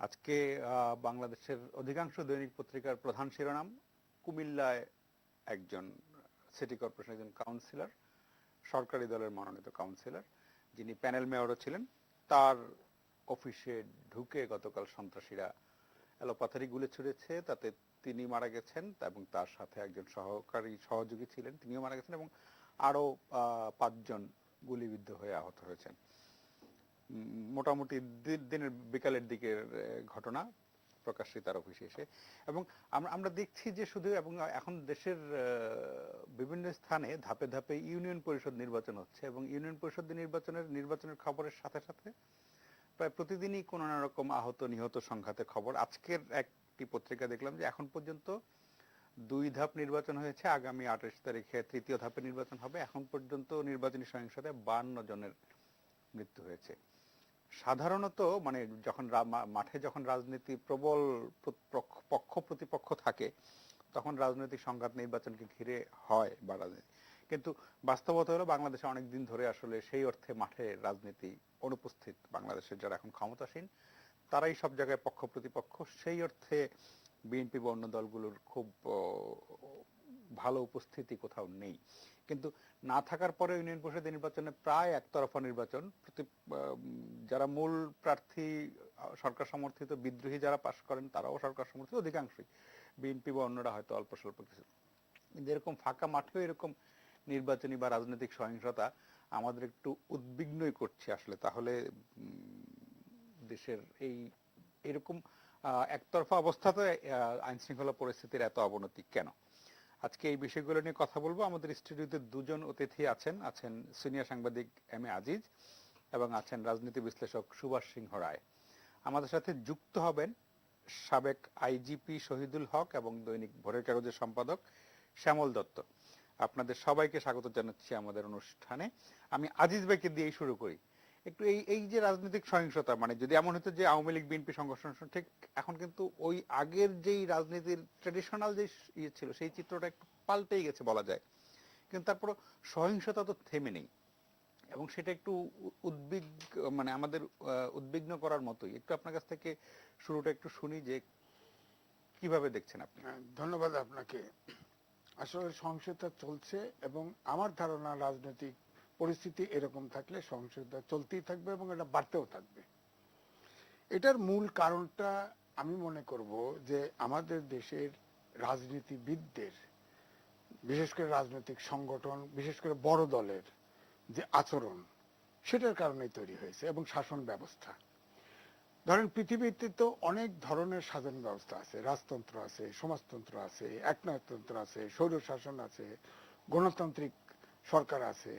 আজকে বাংলাদেশের অধিকাংশ দৈনিক পত্রিকার প্রধান শিরোনাম কুমিল্লায় একজন সিটি কর্পোরেশন একজন কাউন্সিলর, সরকারি দলের মনোনীত কাউন্সিলর, যিনি প্যানেল মেয়রও ছিলেন, তার অফিসে ঢুকে গতকাল সন্ত্রাসীরা এলোপাথারি গুলি ছুড়েছে। তাতে তিনি মারা গেছেন এবং তার সাথে একজন সহযোগী ছিলেন, তিনিও মারা গেছেন এবং আরো 5 জন গুলিবিদ্ধ হয়ে আহত হয়েছেন। মোটামুটি দিনের বিকালের দিকের ঘটনা প্রকাশ্যে তার অফিসে এসে। এবং আমরা দেখছি যে শুধু এবং এখন দেশের বিভিন্ন স্থানে ধাপে ধাপে ইউনিয়ন পরিষদ নির্বাচন হচ্ছে এবং ইউনিয়ন পরিষদ নির্বাচনের খবরের সাথে সাথে প্রায় প্রতিদিনই কোনো না রকম আহত নিহত সংঘাতের খবর। আজকের একটি পত্রিকা দেখলাম যে এখন পর্যন্ত 2 ধাপ নির্বাচন হয়েছে, আগামী 28 তারিখে 3য় ধাপে নির্বাচন হবে। এখন পর্যন্ত নির্বাচনী সহিংসতায় 52 জনের মৃত্যু হয়েছে। সাধারণত মানে যখন মাঠে যখন রাজনীতি প্রবল পক্ষ প্রতিপক্ষ থাকে তখন রাজনৈতিক সংঘাত নির্বাচনকে ঘিরে হয় বা রাজনীতি, কিন্তু বাস্তবতা হলো বাংলাদেশে অনেক দিন ধরে আসলে সেই অর্থে মাঠে রাজনীতি অনুপস্থিত। বাংলাদেশের যারা এখন ক্ষমতাসীন তারাই সব জায়গায় পক্ষ প্রতিপক্ষ, সেই অর্থে বিএনপি বা অন্য দলগুলোর খুব ভালো উপস্থিতি কোথাও নেই। কিন্তু না থাকার পরে ইউনিয়ন পরিষদ নির্বাচনে প্রায় একতরফা নির্বাচন, যারা মূল প্রার্থী সরকার সমর্থিত, বিদ্রোহী যারা পাশ করেন তারাও সরকার সমর্থিত অধিকাংশই, বিএনপি বা অন্যরা হয়তো অল্প স্বল্প কিছু। কিন্তু এরকম ফাঁকা মাঠেও এরকম নির্বাচনী বা রাজনৈতিক সহিংসতা আমাদের একটু উদ্বিগ্নই করছে আসলে। তাহলে দেশের এরকম একতরফা অবস্থাতে আইন শৃঙ্খলা পরিস্থিতির এত অবনতি কেন? আজকে এই বিষয়গুলো নিয়ে কথা বলবো। আমাদের স্টুডিওতে 2 জন অতিথি আছেন সিনিয়র সাংবাদিক এম এ আজিজ এবং আছেন রাজনীতি বিশ্লেষক সুভাষ সিংহ রায়। আমাদের সাথে যুক্ত হবেন সাবেক আইজিপি শহীদুল হক এবং দৈনিক ভোরের কাগজের সম্পাদক শ্যামল দত্ত। আপনাদের সবাইকে স্বাগত জানাচ্ছি আমাদের অনুষ্ঠানে। আমি আজিজ ভাইকে দিয়েই শুরু করি। একটু এই যে রাজনৈতিক সহিংসতা, মানে যদি এমন হতো যে আওয়ামী লীগ বিএনপি সংঘর্ষ, ঠিক এখন কিন্তু ওই আগের যেই রাজনীতির ট্রেডিশনাল যে ছিল সেই চিত্রটা একটু পাল্টেই গেছে বলা যায়, কিন্তু তারপর সহিংসতা তো থেমে নেই এবং সেটা একটু মানে আমাদের উদ্বিগ্ন করার মতোই। একটু আপনার কাছ থেকে শুরুটা একটু শুনি যে কিভাবে দেখছেন আপনি। ধন্যবাদ আপনাকে। আসলে সহিংসতা চলছে এবং আমার ধারণা রাজনৈতিক পরিস্থিতি এরকম থাকলে সহিংসতা চলতেই থাকবে এবং এটা বাড়তেও থাকবে। এটার মূল কারণটা আমি মনে করব যে আমাদের দেশের রাজনীতিবিদদের, বিশেষ করে রাজনৈতিক সংগঠন, বিশেষ করে বড় দলের যে আচরণ, সেটার কারণেই তৈরি হয়েছে। এবং শাসন ব্যবস্থা, ধরেন পৃথিবীতে তো অনেক ধরনের শাসন ব্যবস্থা আছে, রাজতন্ত্র আছে, সমাজতন্ত্র আছে, একনায়কতন্ত্র আছে, স্বৈরশাসন আছে, গণতান্ত্রিক সরকার আছে,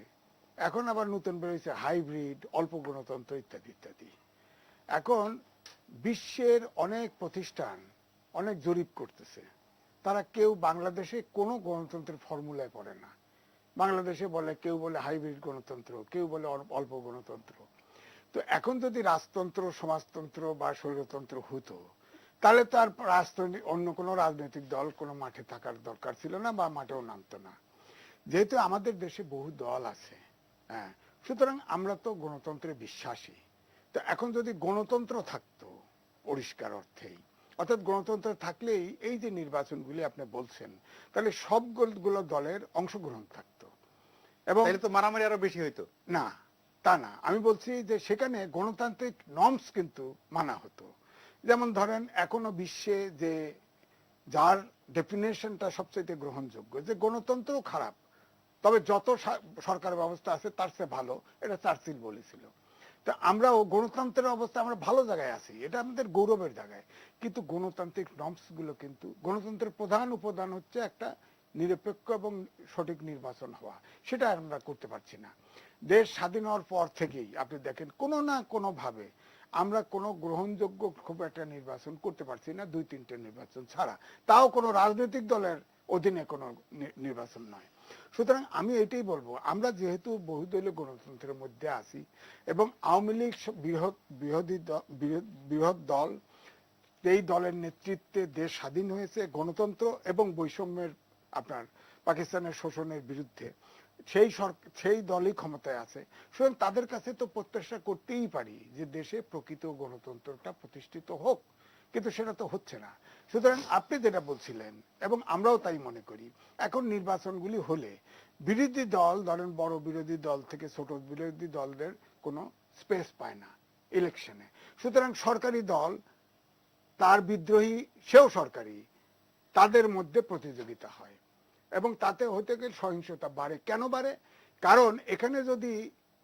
এখন আবার নতুন বেরোয়েছে হাইব্রিড, অল্প গণতন্ত্র ইত্যাদি ইত্যাদি। এখন বিশ্বের অনেক প্রতিষ্ঠান অনেক জরিপ করতেছে, তারা কেউ বাংলাদেশে কোনো গণতন্ত্রের ফর্মুলায় পড়ে না। বাংলাদেশে বলে, কেউ বলে হাইব্রিড গণতন্ত্র, কেউ বলে অল্প গণতন্ত্র। তো এখন যদি রাজতন্ত্র, সমাজতন্ত্র বা স্বৈরতন্ত্র হতো তাহলে তার অন্য কোনো রাজনৈতিক দল কোনো মাঠে থাকার দরকার ছিল না বা মাঠেও নামতো না। যেহেতু আমাদের দেশে বহু দল আছে, হ্যাঁ, সুতরাং আমরা তো গণতন্ত্রে বিশ্বাসী। তো এখন যদি গণতন্ত্র থাকতো পরিষ্কার অর্থেই, অর্থাৎ গণতন্ত্র থাকলেই এই যে নির্বাচনগুলি আপনি বলছেন, তাহলে সবগুলো দলের অংশগ্রহণ থাকতো এবং তো মারামারি আরো বেশি হইতো না, তা না। আমি বলছি যে সেখানে গণতান্ত্রিক নর্মস কিন্তু মানা হতো। যেমন ধরেন এখনো বিশ্বে যে যার ডেফিনেশনটা সবচেয়ে গ্রহণযোগ্য, যে গণতন্ত্র খারাপ তবে যত সরকার ব্যবস্থা আছে তার চেয়ে ভালো, এটা চার্চিল বলেছিল। তা আমরাও গণতন্ত্রের অবস্থা আমরা ভালো জায়গায় আছি, এটা আমাদের গৌরবের জায়গায়। কিন্তু গণতান্ত্রিক নর্মস গুলো কিন্তু, গণতন্ত্রের প্রধান উপাদান হচ্ছে একটা নিরপেক্ষ এবং সঠিক নির্বাচন হওয়া, সেটা আমরা করতে পারছি না। দেশ স্বাধীন হওয়ার পর থেকেই আপনি দেখেন কোনো না কোনো ভাবে আমরা কোনো গ্রহণযোগ্য খুব একটা নির্বাচন করতে পারছি না, 2-3টে নির্বাচন ছাড়া, তাও কোনো রাজনৈতিক দলের অধীনে কোনো নির্বাচন নয়। সুতরাং আমি এটাই বলবো, আমরা যেহেতু বহুদলীয় গণতন্ত্রের মধ্যে আছি এবং আওয়ামী লীগ বৃহৎ দল, এই দলের নেতৃত্বে দেশ স্বাধীন হয়েছে গণতন্ত্র এবং বৈষম্যের, আপনার পাকিস্তানের শোষণের বিরুদ্ধে সেই দলই ক্ষমতায় আছে। সুতরাং তাদের কাছে তো প্রত্যাশা করতেই পারি যে দেশে প্রকৃত গণতন্ত্রটা প্রতিষ্ঠিত হোক, কিন্তু সেটা তো হচ্ছে না। সুতরাং আপনি যেটা বলছিলেন এবং আমরাও তাই মনে করি, এখন নির্বাচনগুলি হলে বিরোধী দল, ধরেন বড় বিরোধী দল থেকে ছোট বিরোধী দলদের কোনো স্পেস পায় না ইলেকশনে। সুতরাং সরকারি দল, তার বিদ্রোহী সেও সরকারি, তাদের মধ্যে প্রতিযোগিতা হয় এবং তাতে হতে গেলে সহিংসতা বাড়ে। কেন বাড়ে? কারণ এখানে যদি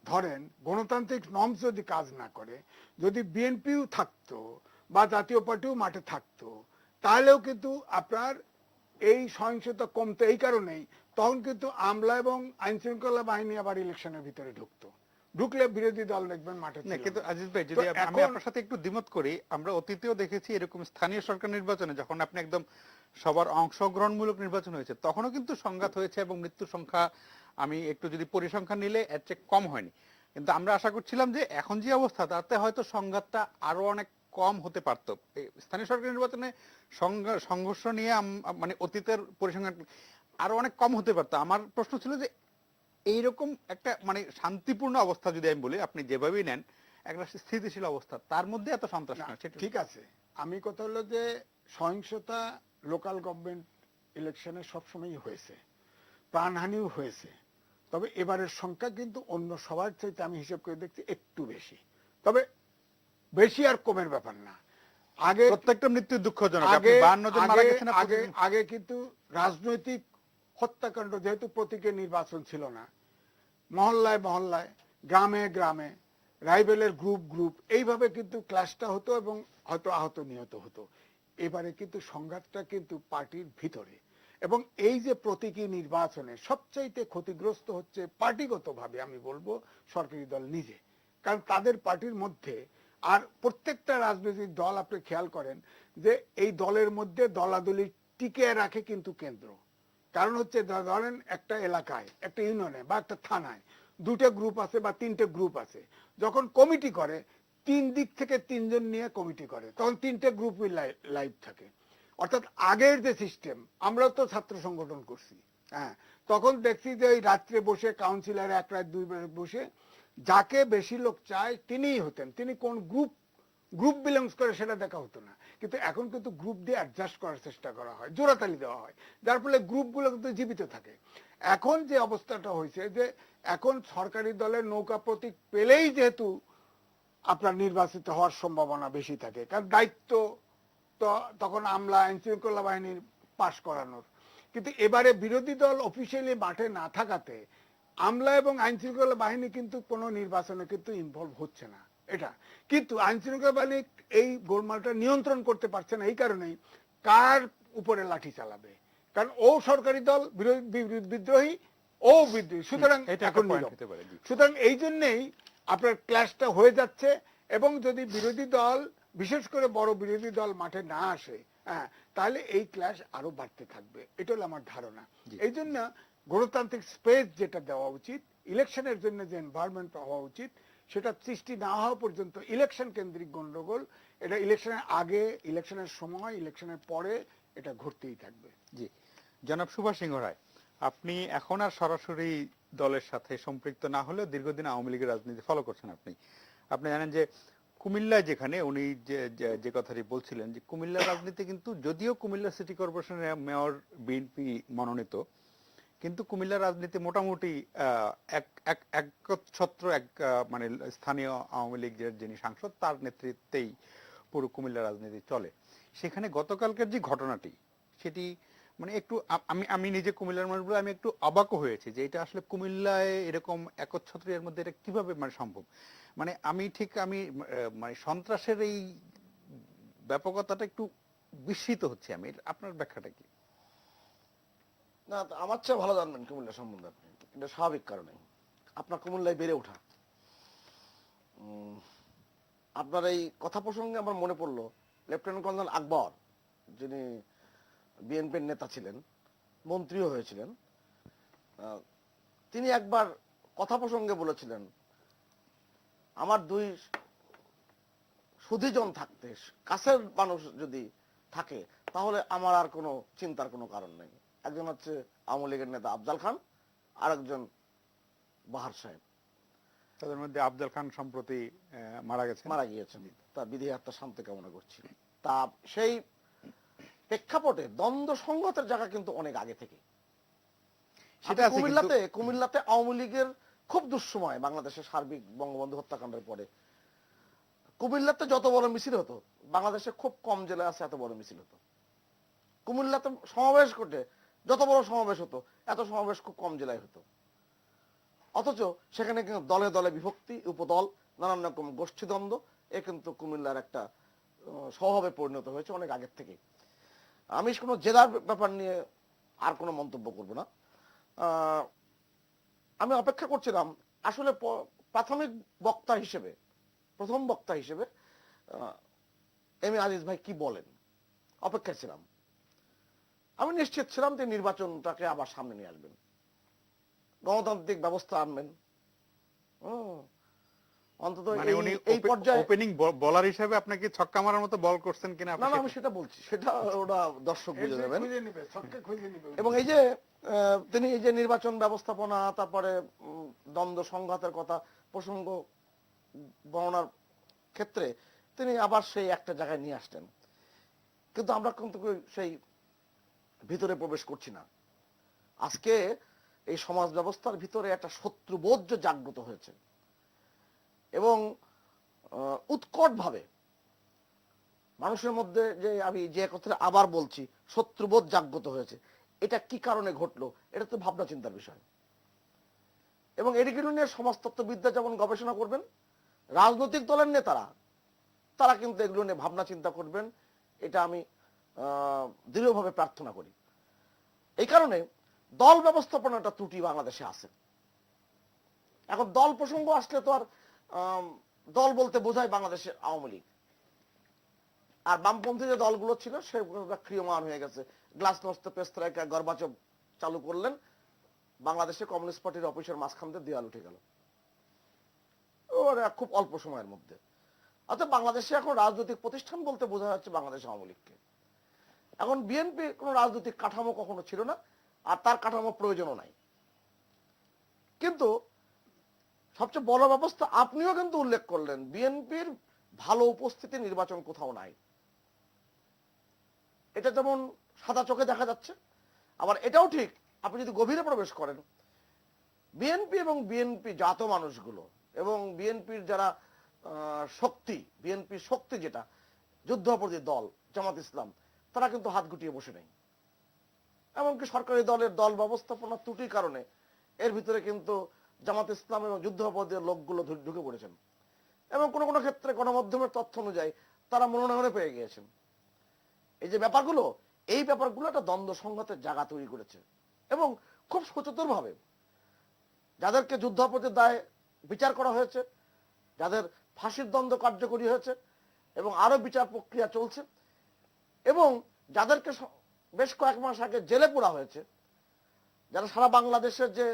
ধরেন গণতান্ত্রিক নর্মস যদি কাজ না করে, যদি বিএনপিও থাকতো বা জাতীয় পার্টিও মাঠে থাকতো, তাহলেও কিন্তু আপনার এই সহিংসতা কমতো। এই কারণেই তখন কিন্তু আমলা এবং আইন শৃঙ্খলা বাহিনী আবার ইলেকশনের ভিতরে ঢুকলে বিরোধী দল দেখবেন মাঠে ছিল না। কিন্তু আজিজ ভাই, যদি আমি আপনার সাথে একটু দ্বিমত করি, আমরা অতীতেও দেখেছি এরকম স্থানীয় সরকার নির্বাচনে যখন আপনি একদম সবার অংশগ্রহণমূলক নির্বাচন হয়েছে, তখনও কিন্তু সংঘাত হয়েছে এবং মৃত্যুর সংখ্যা আমি একটু যদি পরিসংখ্যান নিলে এর চেয়ে কম হয়নি। কিন্তু আমরা আশা করছিলাম যে এখন যে অবস্থা, তাতে হয়তো সংঘাতটা আরো অনেক কম হতে পারত। স্থানীয় সরকার নির্বাচনে সংঘর্ষ নিয়ে মানে অতীতের পরিসংখ্যান আরো অনেক কম হতে পারতো। আমার প্রশ্ন ছিল যে এইরকম একটা মানে শান্তিপূর্ণ অবস্থা যদি আমি বলি, আপনি যেভাবেই নেন একটা স্থিতিশীল অবস্থা, তার মধ্যে এত সন্ত্রাস না। ঠিক আছে, আমি কথা হলো যে সহিংসতা লোকাল গভর্নমেন্ট ইলেকশনে সবসময়ই হয়েছে, প্রাণহানিও হয়েছে। তবে এবারের সংখ্যা কিন্তু অন্য সবার চাইতে আমি হিসেব করে দেখছি একটু বেশি। তবে বেশি আর কমের ব্যাপার না। আগে প্রত্যেকটা মৃত্যু দুঃখজনক। আপনি 52 জন মারা গেছেন। আগে কিন্তু রাজনৈতিক হত্যাকাণ্ড, যেহেতু প্রতীকের নির্বাচন ছিল না, মহল্লায় মহল্লায়, গ্রামে গ্রামে, রাইভেলের গ্রুপ এইভাবে কিন্তু ক্লাসটা হতো এবং হয়তো আহত নিহত হতো। এবারে কিন্তু সংঘাতটা কিন্তু পার্টির ভিতরে, এবং এই যে প্রতীকী নির্বাচনে সবচাইতে ক্ষতিগ্রস্ত হচ্ছে পার্টিগতভাবে আমি বলবো সরকারি দল নিজে। কারণ তাদের পার্টির মধ্যে, আর প্রত্যেকটা রাজনৈতিক দল আপনি খেয়াল করেন যে এই দলের মধ্যে দলাদলি টিকে রাখে কিন্তু কেন্দ্র। কারণ হচ্ছে ধরেন একটা এলাকায়, একটা ইউনিয়নে বা একটা থানায় দুটো গ্রুপ আছে বা তিনটে গ্রুপ আছে, যখন কমিটি করে তিন দিক থেকে তিনজন নিয়ে কমিটি করে, তখন তিনটে গ্রুপই লাইভ থাকে। অর্থাৎ আগের যে সিস্টেম, আমরাও তো ছাত্র সংগঠন করছি, হ্যাঁ, তখন দেখছি যে ওই রাত্রে বসে কাউন্সিলর এক রাত দুই বসে যাকে বেশি লোক চায় তিনিই হতেন, তিনি কোন গ্রুপ বিলংস করে সেটা দেখা হতো না। কিন্তু এখন কিন্তু গ্রুপ দিয়ে অ্যাডজাস্ট করার চেষ্টা করা হয়, জোড়াতালি দেওয়া হয়, যার ফলে গ্রুপগুলো কিন্তু জীবিত থাকে। এখন যে অবস্থাটা হয়েছে যে এখন সরকারি দলের নৌকা প্রতীক পেলেই যেহেতু আপনার নির্বাচিত হওয়ার সম্ভাবনা বেশি থাকে, কারণ দায়িত্ব তো তখন আমলা আইন শৃঙ্খলা বাহিনীর পাশ করানোর। কিন্তু এবারে বিরোধী দল অফিসিয়ালি মাঠে না থাকাতে আমলা এবং আইন শৃঙ্খলা বাহিনী কিন্তু কোনো নির্বাচনে কিন্তু ইনভলভ হচ্ছে না। এটা কিন্তু আইন শৃঙ্খলা বাহিনী এই গোলমালটা নিয়ন্ত্রণ করতে পারছে না। এই কারণেই কার উপরে লাঠি চালাবে, কারণ ও সরকারি দল বিদ্রোহী, ও বিদ্রোহী, সুতরাং এখন সুতরাং এই জন্যেই আপনার ক্লাসটা হয়ে যাচ্ছে। এবং যদি বিরোধী দল, বিশেষ করে বড় বিরোধী দল মাঠে না আসে, হ্যাঁ, তাহলে এই ক্লাস আরো বাড়তে থাকবে। এটা হলো আমার ধারণা। এই জন্য গণতান্ত্রিক স্পেস যেটা দেওয়া উচিত, ইলেকশনের জন্য যে এনভায়রনমেন্ট হওয়া উচিত, সেটা সৃষ্টি না হওয়া পর্যন্ত ইলেকশন কেন্দ্রিক গন্ডগোল, এটা ইলেকশনের আগে, ইলেকশনের সময়, ইলেকশনের পরে এটা ঘটতেই থাকবে। জি, জনাব সুভাষ সিংহ রায়, আপনি এখন আর সরাসরি দলের সাথে সম্পৃক্ত না হলেও দীর্ঘদিন আওয়ামী লীগের রাজনীতি ফলো করছেন। আপনি জানেন যে কুমিল্লায়, যেখানে উনি যে কথাটি বলছিলেন যে কুমিল্লার রাজনীতি কিন্তু, যদিও কুমিল্লা সিটি কর্পোরেশনের মেয়র বিএনপি মনোনীত, কিন্তু কুমিল্লার রাজনীতি মোটামুটি একচ্ছত্র মানে স্থানীয় আওয়ামী লীগের যিনি সাংসদ, তার নেতৃত্বেই পুরো কুমিল্লা রাজনীতি চলে। সেখানে গতকালকের যে ঘটনাটি, সেটি মানে একটু আমি নিজে কুমিল্লার মানুষ বলে আমি একটু অবাকও হয়েছি যে এটা আসলে কুমিল্লায় এরকম একচ্ছত্র, এর মধ্যে এটা কিভাবে মানে সম্ভব। মানে আমি মানে সন্ত্রাসের এই ব্যাপকতাটা একটু বিস্মিত হচ্ছে আমি। আপনার ব্যাখ্যাটা কি? না, আমার চেয়ে ভালো জানবেন কুমিল্লা সম্বন্ধে আপনি। এটা স্বাভাবিক কারণে আপনার কুমিল্লায় বেড়ে ওঠা। আপনার এই কথা প্রসঙ্গে আমার মনে পড়লো লেফটেন্যান্ট কর্নেল আকবর, যিনি বিএনপির নেতা ছিলেন, মন্ত্রীও হয়েছিলেন। তিনি একবার কথা প্রসঙ্গে বলেছিলেন, আমার দুই সুধীজন থাকতে, কাছের মানুষ যদি থাকে, তাহলে আমার আর কোনো চিন্তার কোনো কারণ নেই। একজন হচ্ছে আওয়ামী লীগের নেতা আফজাল খান, আর একজন বাহার সাহেব তাদের মধ্যে আফজল খান সম্প্রতি মারা গিয়েছেন, তার বিধি আত্মার শান্তি কামনা করছি। তা সেই প্রেক্ষাপটে দ্বন্দ্ব সংঘাতের জায়গা কিন্তু অনেক আগে থেকে সেটা আছে। কুমিল্লাতে আওয়ামী লীগের খুব দুঃসময়, বাংলাদেশের সার্বিক বঙ্গবন্ধু হত্যাকাণ্ডের পরে কুমিল্লাতে যত বড় মিছিল হতো, বাংলাদেশে খুব কম জেলায় আছে এত বড় মিছিল হতো। কুমিল্লাতে সমাবেশ করতে যত বড় সমাবেশ হতো, এত সমাবেশ খুব কম জেলায় হতো। অথচ সেখানে কিন্তু দলে দলে বিভক্তি, উপদল, নানান রকম গোষ্ঠীদ্বন্দ্ব, এ কিন্তু কুমিল্লার একটা স্বভাবে পরিণত হয়েছে অনেক আগের থেকে। আমি কোনো জেলার ব্যাপার নিয়ে আর কোনো মন্তব্য করব না। আমি অপেক্ষা করছিলাম আসলে প্রাথমিক বক্তা হিসেবে, প্রথম বক্তা হিসেবে এম এ আজিজ ভাই কি বলেন, অপেক্ষা ছিলাম। আমি নিশ্চিত ছিলাম যে নির্বাচনটাকে আবার সামনে নিয়ে আসবেন, গণতান্ত্রিক ব্যবস্থা আনবেন। অন্তত এই পর্যায়ে ওপেনিং বলার হিসেবে আপনাকে ছক্কা মারার মতো বল করছেন কিনা না, আমি সেটা বলছি, সেটা ওরা দর্শক বুঝে নেবেন। এবং এই যে তিনি এই যে নির্বাচন ব্যবস্থাপনা, তারপরে দ্বন্দ্ব সংঘাতের কথা প্রসঙ্গ বর্ণনার ক্ষেত্রে তিনি আবার সেই একটা জায়গায় নিয়ে আসতেন, কিন্তু আমরা কিন্তু সেই ভিতরে প্রবেশ করছি না। আজকে এই সমাজ ব্যবস্থার ভিতরে একটা শত্রুবোধ জাগ্রত হয়েছে এবং উৎকট ভাবে মানুষের মধ্যে, যে আমি যে কথাটা আবার বলছি, শত্রুবোধ জাগ্রত হয়েছে। এটা কি কারণে ঘটলো, এটা তো ভাবনা চিন্তার বিষয়। এবং এগুলো নিয়ে সমাজতত্ত্ববিদরা যেমন গবেষণা করবেন, রাজনৈতিক দলের নেতারা তারা কিন্তু এগুলো নিয়ে ভাবনা চিন্তা করবেন, এটা আমি দৃঢ়ভাবে প্রার্থনা করি। এই কারণে দল ব্যবস্থাপনাটা ত্রুটি বাংলাদেশে আছে। এখন দল প্রসঙ্গ আসলে তো আর দল বলতে বোঝায় বাংলাদেশের আওয়ামী লীগ আর বামপন্থী যে দলগুলো ছিল সেগুলো ক্রিয়মান হয়ে গেছে। গ্লাসনস্ত পেস্ত্রাইকা গর্বাচব চালু করলেন, বাংলাদেশে কমিউনিস্ট পার্টির অফিসের মাঝখান দিয়ে দেয়াল উঠে গেল ওরা খুব অল্প সময়ের মধ্যে। অর্থাৎ বাংলাদেশে এখন রাজনৈতিক প্রতিষ্ঠান বলতে বোঝা যাচ্ছে বাংলাদেশ আওয়ামী লীগকে। এখন বিএনপি কোনো রাজনৈতিক কাঠামো কখনো ছিল না, আর তার কাঠামো প্রয়োজনও নাই। কিন্তু সবচেয়ে বড় ব্যবস্থা আপনিও কিন্তু উল্লেখ করলেন, বিএনপির ভালো উপস্থিতি নির্বাচন কোথাও নাই। এটা যেমন সাদা চোখে দেখা যাচ্ছে, আবার এটাও ঠিক আপনি যদি গভীরে প্রবেশ করেন, বিএনপি এবং বিএনপি জাত মানুষগুলো এবং বিএনপির যারা শক্তি, বিএনপির শক্তি যেটা যুদ্ধাপরাধী দল জামাত ইসলাম, তারা কিন্তু হাত গুটিয়ে বসে নেই। এমনকি সরকারি দলের দল ব্যবস্থাপনা ত্রুটির কারণে এর ভিতরে কিন্তু জামাত ইসলাম এবং যুদ্ধাপরাধীর লোকগুলো ঢুকে পড়েছেন এবং কোনো কোনো ক্ষেত্রে গণমাধ্যমের তথ্য অনুযায়ী তারা মনোনয়নে পেয়ে গিয়েছেন। এই যে ব্যাপারগুলো, এই ব্যাপারগুলো একটা দ্বন্দ্ব সংঘাতের জায়গা তৈরি করেছে এবং খুব সচেতন ভাবে যাদেরকে যুদ্ধাপরাধীর দায়ে বিচার করা হয়েছে, যাদের ফাঁসির দণ্ড কার্যকরী হয়েছে এবং আরো বিচার প্রক্রিয়া চলছে, এবং যাদেরকে বেশ কয়েক মাস আগে জেলে পোড়া হয়েছে, যারা সারা বাংলাদেশের যে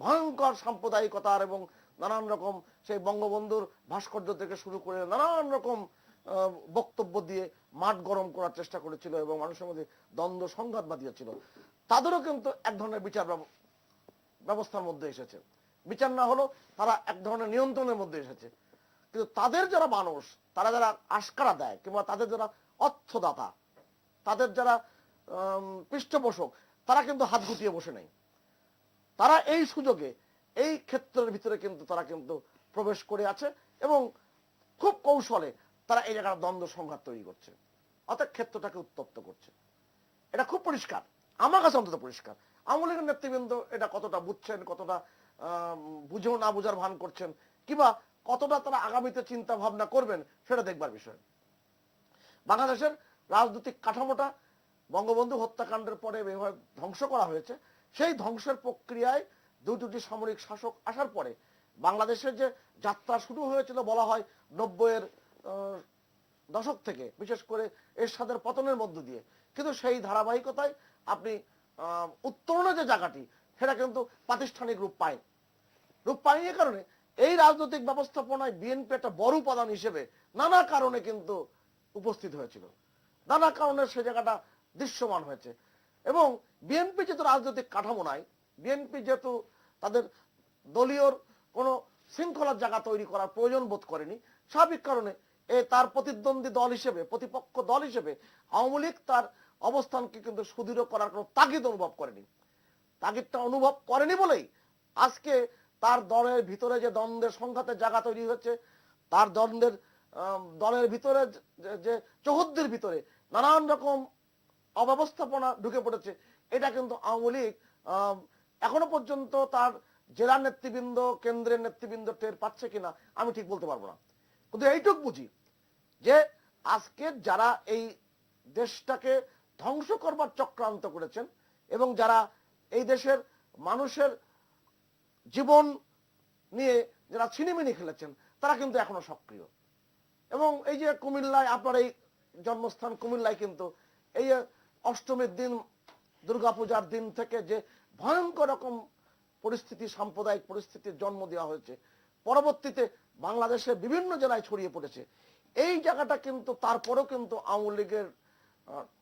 ভয়ঙ্কর সাম্প্রদায়িকতার এবং নানান রকম সেই বঙ্গবন্ধুর ভাস্কর্য থেকে শুরু করে নানান রকম বক্তব্য দিয়ে মাঠ গরম করার চেষ্টা করেছিল এবং মানুষের মধ্যে দ্বন্দ্ব সংঘাত বাঁধিয়েছিল, তাদেরও কিন্তু এক ধরনের বিচার ব্যবস্থার মধ্যে এসেছে। বিচার না হলো তারা এক ধরনের নিয়ন্ত্রণের মধ্যে এসেছে। কিন্তু তাদের যারা মানুষ, তারা যারা আশকারা দেয় কিংবা তাদের যারা অর্থদাতা, তাদের যারা পৃষ্ঠপোষক, তারা কিন্তু হাত গুটিয়ে বসে নেই। তারা এই সুযোগে এই ক্ষেত্রের ভিতরে কিন্তু তারা কিন্তু প্রবেশ করে আছে এবং খুব কৌশলে তারা এই জায়গার দ্বন্দ্ব সংঘাত তৈরি করছে, অর্থাৎ ক্ষেত্রটাকে উত্তপ্ত করছে। এটা খুব পরিষ্কার, আমার কাছে অন্তত পরিষ্কার। আওয়ামী লীগের নেতৃবৃন্দ এটা কতটা বুঝছেন, কতটা বুঝেও না বুঝার ভান করছেন, কিংবা কতটা তারা আগামীতে চিন্তা ভাবনা করবেন, সেটা দেখবার বিষয়। বাংলাদেশের রাজনৈতিক কাঠামোটা বঙ্গবন্ধু হত্যাকাণ্ডের পরে যেভাবে ধ্বংস করা হয়েছে, সেই ধ্বংসের প্রক্রিয়ায় দুটি সামরিক শাসক আসার পরে বাংলাদেশের যে যাত্রা শুরু হয়েছিল বলা হয় 90-এর দশক থেকে, বিশেষ করে এরশাদের পতনের মধ্য দিয়ে, কিন্তু সেই ধারাবাহিকতায় আপনি উত্তরণের যে জায়গাটি, সেটা কিন্তু প্রাতিষ্ঠানিক রূপ পায়নি। এ কারণে এই রাজনৈতিক ব্যবস্থাপনায় বিএনপি একটা বড় উপাদান হিসেবে নানা কারণে কিন্তু উপস্থিত হয়েছিল, নানা কারণে সে জায়গাটা দৃশ্যমান হয়েছে। এবং বিএনপি যেহেতু রাজনৈতিক কাঠামো নাই, বিএনপি যেহেতু তাদের দলীয় কোনো শৃঙ্খলার জায়গা তৈরি করার প্রয়োজন বোধ করেনি। স্বাভাবিক কারণে তার প্রতিদ্বন্দ্বী দল হিসেবে, প্রতিপক্ষ দল হিসেবে আওয়ামী লীগ তার অবস্থানকে কিন্তু সুদৃঢ় করার কোনো তাগিদ অনুভব করেনি। তাগিদটা অনুভব করেনি বলেই আজকে তার দলের ভিতরে যে দ্বন্দ্বের সংঘাতের জায়গা তৈরি হচ্ছে, তার দলের ভিতরে যে চৌহদ্দির ভিতরে নানান রকম অব্যবস্থাপনা ঢুকে পড়েছে, এটা কিন্তু আওয়ামী লীগ এখনো পর্যন্ত তার জেলা নেতৃবৃন্দ, কেন্দ্রের নেতৃবৃন্দ টের পাচ্ছে কিনা আমি ঠিক বলতে পারবো না। কিন্তু এইটুক বুঝি যে আজকে যারা এই দেশটাকে ধ্বংস করবার চক্রান্ত করেছেন এবং যারা এই দেশের মানুষের জীবন নিয়ে যারা ছিনিমিনি খেলেছেন, তারা কিন্তু এখনো সক্রিয়। এবং এই যে কুমিল্লায়, আপনার এই জন্মস্থান কুমিল্লায় কিন্তু এই অষ্টমীর দিন, দুর্গাপূজার দিন থেকে যে ভয়ঙ্কর রকম পরিস্থিতি, সাম্প্রদায়িক পরিস্থিতির জন্ম দেওয়া হয়েছে, পরবর্তীতে বাংলাদেশের বিভিন্ন জেলায় ছড়িয়ে পড়েছে, এই জায়গাটা কিন্তু তারপরেও কিন্তু আওয়ামী লীগের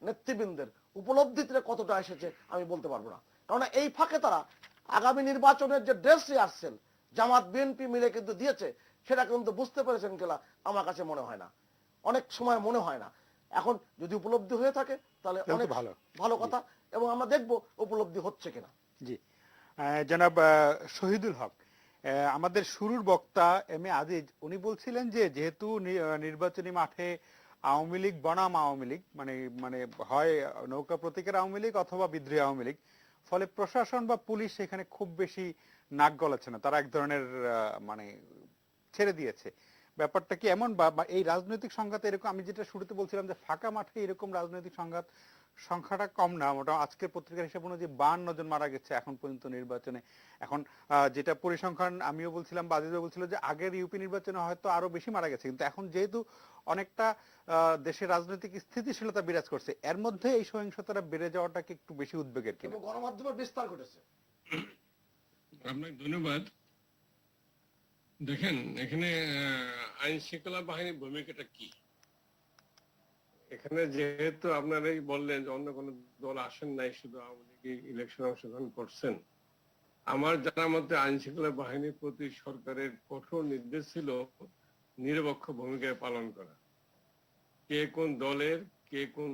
নেতৃবৃন্দের উপলব্ধিতে কতটা এসেছে আমি বলতে পারবো না। কারণ এই ফাঁকে তারা আগামী নির্বাচনের যে ড্রেস রিহার্সেল জামাত বিএনপি মিলে কিন্তু দিয়েছে, সেটা কিন্তু বুঝতে পেরেছেন কিনা আমার কাছে মনে হয় না, অনেক সময় মনে হয় না। এখন যদি উপলব্ধি হয়ে থাকে তাহলে অনেক ভালো কথা, এবং আমরা দেখবো উপলব্ধি হচ্ছে কিনা। জি, জনাব শহীদুল হক, আমাদের শুরুর বক্তা এম এ আজিজ, উনি বলছিলেন যে যেহেতু নির্বাচনী মাঠে আওয়ামী লীগ বনাম আওয়ামী লীগ, মানে হয় নৌকা প্রতীকের আওয়ামী লীগ অথবা বিদ্রোহী আওয়ামী লীগ, ফলে প্রশাসন বা পুলিশ সেখানে খুব বেশি নাক গলাচ্ছে না, তারা এক ধরনের মানে ছেড়ে দিয়েছে। ব্যাপারটা কি এমন, বা এই রাজনৈতিক সংঘাত এরকম, আমি যেটা শুরুতে বলছিলাম যে ফাঁকা মাঠে এরকম রাজনৈতিক সংঘাত সংখ্যাটা কম না, মোটামুটি আজকের পত্রিকার হিসাব অনুযায়ী 52 জন মারা গেছে এখন পর্যন্ত নির্বাচনে। এখন যেটা পরিসংখ্যান আমিও বলছিলাম, বাজিদও বলছিল যে আগের ইউপি নির্বাচনে হয়তো আরো বেশি মারা গেছে, কিন্তু এখন যেহেতু অনেকটা দেশের রাজনৈতিক স্থিতিশীলতা বিরাজ করছে, এর মধ্যে এই সহিংসতাটা বেড়ে যাওয়াটা কি একটু বেশি উদ্বেগের কিনা? গণমাধ্যমের বিস্তার ঘটেছে। আপনাকে ধন্যবাদ। দেখেন, এখানে আইন শৃঙ্খলা বাহিনীর ভূমিকাটা কি? এখানে যেহেতু আপনারাই বললেন যে অন্য কোনো দল আসেন নাই, শুধু আওয়ামী লীগ ইলেকশনে অংশগ্রহণ করছেন, আমার জানার মধ্যে আইন শৃঙ্খলা বাহিনীর প্রতি সরকারের কঠোর নির্দেশ ছিল নিরপেক্ষ ভূমিকা পালন করা। কে কোন দলের, কে কোন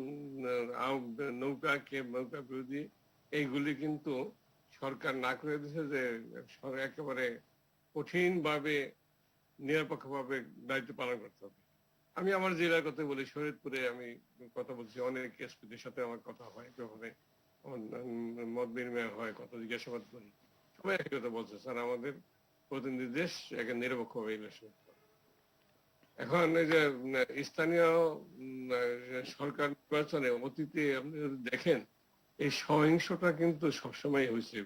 নৌকা, কে নৌকা বিরোধী, এইগুলি কিন্তু সরকার না করে দিয়েছে যে একেবারে কঠিন ভাবে নিরপেক্ষ ভাবে দায়িত্ব পালন করতে হবে। আমি আমার জেলার কথা বলি, শরীয়তপুরে আমি কথা বলছি, অনেক এসপিদের সাথে আমার কথা হয়, ব্যাপারে মত বিনিময় হয়, কথা জিজ্ঞাসাবাদ করি, সবাই একই কথা বলছে, স্যার আমাদের প্রতিনিধি দেশ একে নিরপেক্ষ ভাবে ইলেকশন। এখন এই যে স্থানীয় সরকার নির্বাচনে অতীতে আপনি যদি দেখেন, এই সহিংসতা কিন্তু সবসময় হয়েছে।